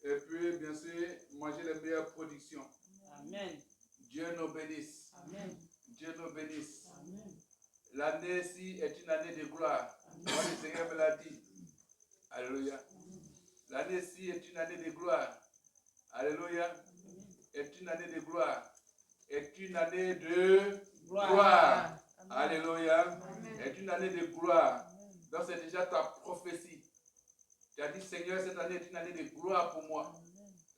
et puis bien sûr manger les meilleures productions. Amen. Dieu nous bénisse. Amen. Dieu nous bénisse. Amen. L'année-ci est une année de gloire. Moi, le Seigneur me l'a dit. Alléluia. L'année-ci est une année de gloire. Alléluia. Est une année de gloire. Est une année de gloire. Alléluia. Est une année de gloire. Donc c'est déjà ta prophétie. Tu as dit, Seigneur, cette année est une année de gloire pour moi.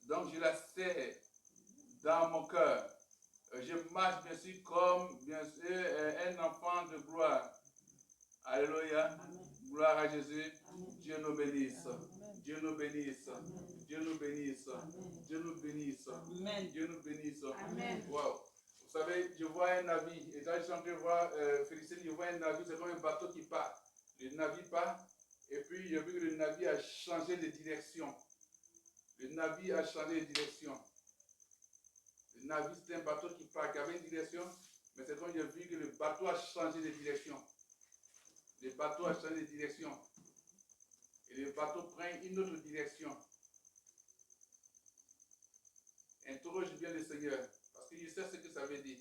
Donc je la sais dans mon cœur. Je marche bien sûr comme bien sûr, un enfant de gloire. Alléluia. Gloire à Jésus. Dieu nous bénisse. Dieu nous bénisse. Dieu nous bénisse. Dieu nous bénisse. Dieu nous bénisse. Wow. Vous savez, je vois un navire. Et quand je suis en train de voir Félicien, je vois un navire, c'est comme un bateau qui part. Le navire part. Et puis, j'ai vu que le navire a changé de direction. Le navire a changé de direction. Le navire, c'était un bateau qui part, qui avait une direction. Mais c'est comme j'ai vu que le bateau a changé de direction. Le bateau a changé de direction. Et le bateau prend une autre direction. Interroge bien le Seigneur. Parce que je sais ce que ça veut dire.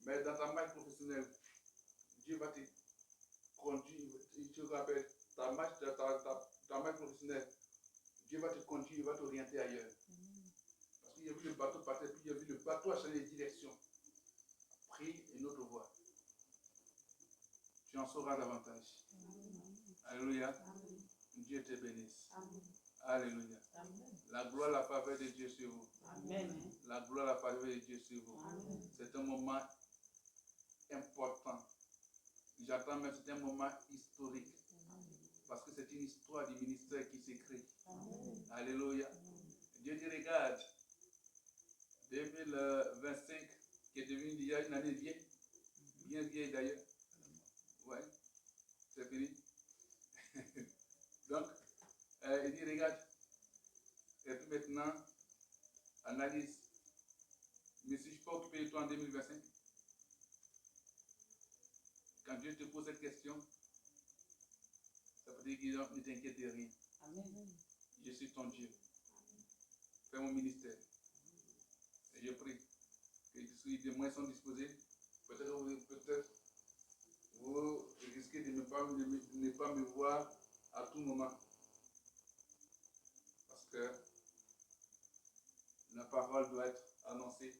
Mais dans ta marche professionnelle, Dieu va te conduire. Tu te rappelles, ta marche professionnelle, Dieu va te conduire, il va t'orienter ailleurs. Parce qu'il y a vu le bateau partir, puis il y a vu le bateau a changé de direction. Pris une autre voie. Tu en sauras davantage. Alléluia. Dieu te bénisse. Alléluia. La gloire, la faveur de Dieu sur vous. La gloire, la faveur de Dieu sur vous. C'est un moment important. J'attends même, c'est un moment historique. Parce que c'est une histoire du ministère qui s'écrit. Alléluia. Dieu dit, regarde, 2025, qui est devenu déjà une année vieille, bien vieille d'ailleurs. Ouais, c'est fini. Donc, il dit, regarde, et puis maintenant, analyse. Mais si je peux occuper de toi en 2025, quand Dieu te pose cette question, ça veut dire qu'il ne t'inquiète de rien. Amen. Je suis ton Dieu. Fais mon ministère. Et je prie que si des moyens sont disposés, peut-être vous risquez de ne pas me voir à tout moment. Parce que la parole doit être annoncée,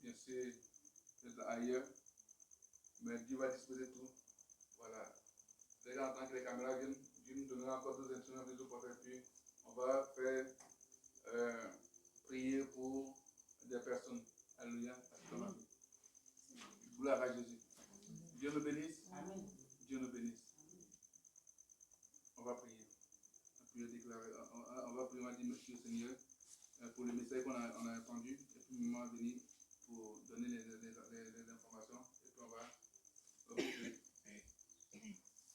bien sûr, ailleurs, mais Dieu va disposer tout. Voilà. Déjà, en tant que les caméras viennent, Dieu nous donnera encore 2 instruments de pour faire, puis on va faire prier pour des personnes. Alléluia. Gloire à Jésus. Dieu nous bénisse. Amen. Dieu nous bénisse. On va prier. On va prier, on va dire merci au Seigneur pour le message qu'on a entendu. Et puis, le moment venu pour donner les informations. Et puis, on va prier.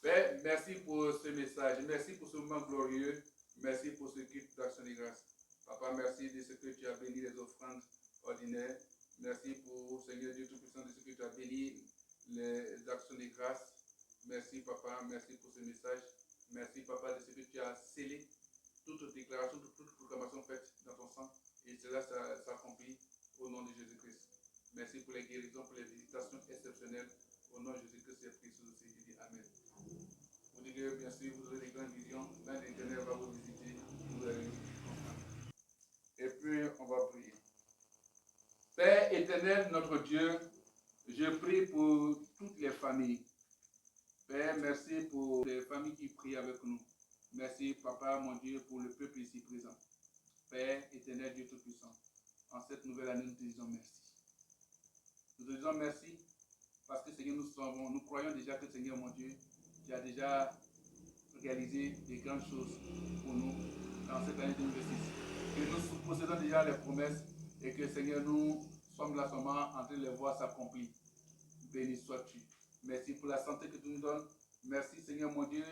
Père, merci pour ce message. Merci pour ce moment glorieux. Merci pour ce culte d'action de grâce. Papa, merci de ce que tu as béni les offrandes ordinaires. Merci pour, Seigneur Dieu Tout-Puissant, de ce que tu as béni les actions de grâce. Merci, Papa. Merci pour ce message. Merci, Papa, de ce que tu as scellé toute déclaration, toute proclamation faite dans ton sang. Et cela s'accomplit au nom de Jésus-Christ. Merci pour les guérisons, pour les visitations exceptionnelles. Au nom de Jésus-Christ, c'est précieux aussi. Je dis Amen. Vous dites que, bien sûr, vous aurez des grandes visions. L'un des éternels va vous visiter. Vous allez comprendre. Et puis, on va prier. Père éternel, notre Dieu, je prie pour toutes les familles. Père, merci pour les familles qui prient avec nous. Merci, Papa, mon Dieu, pour le peuple ici présent. Père éternel, Dieu Tout-Puissant, en cette nouvelle année, nous te disons merci. Nous te disons merci parce que, Seigneur, nous croyons déjà que, Seigneur, mon Dieu, tu as déjà réalisé des grandes choses pour nous dans cette année 2026. Que nous possédons déjà les promesses et que, Seigneur, nous sommes là seulement en train de les voir s'accomplir. Béni sois-tu. Merci pour la santé que tu nous donnes. Merci, Seigneur mon Dieu,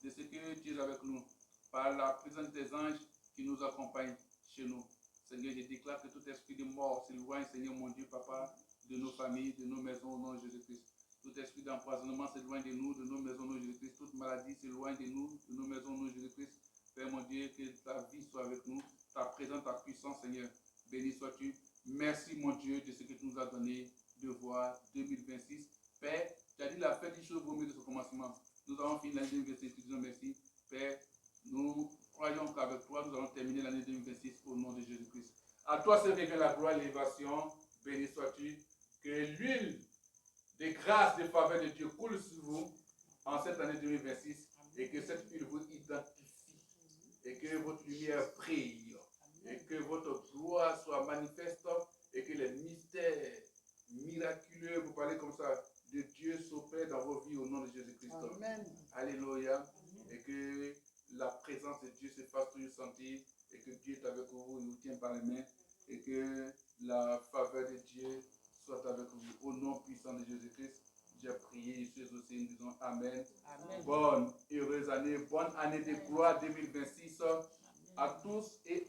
de ce que tu es avec nous. Par la présence des anges qui nous accompagnent chez nous. Seigneur, je déclare que tout esprit de mort s'éloigne, Seigneur mon Dieu, Papa, de nos familles, de nos maisons au nom de Jésus-Christ. Tout esprit d'empoisonnement s'éloigne de nous, de nos maisons au nom de Jésus-Christ. Toute maladie s'éloigne de nous, de nos maisons au nom de Jésus-Christ. Père mon Dieu, que ta vie soit avec nous, ta présence, ta puissance, Seigneur. Béni sois-tu. Merci, mon Dieu, de ce que tu nous as donné de voir 2026. Père, tu as dit la fin des choses vaut mieux de ce commencement. Nous avons fini l'année 2026, nous disons merci. Père, nous croyons qu'avec toi, nous allons terminer l'année 2026 au nom de Jésus-Christ. À toi, c'est revient la gloire et l'élévation. Béni sois-tu. Que l'huile de grâce, de faveur de Dieu coule sur vous en cette année 2026 et que cette huile vous identifie et que votre lumière brille et que votre gloire soit manifeste et que les mystères miraculeux, vous parlez comme ça, de Dieu s'opère dans vos vies au nom de Jésus-Christ. Amen. Alléluia. Et que la présence de Dieu se fasse toujours sentir et que Dieu est avec vous, il vous tient par les mains et que la faveur de Dieu soit avec vous. Au nom puissant de Jésus-Christ, j'ai prié, je suis aussi, nous disons Amen. Amen. Bonne, heureuse année, bonne année de gloire 2026 à tous et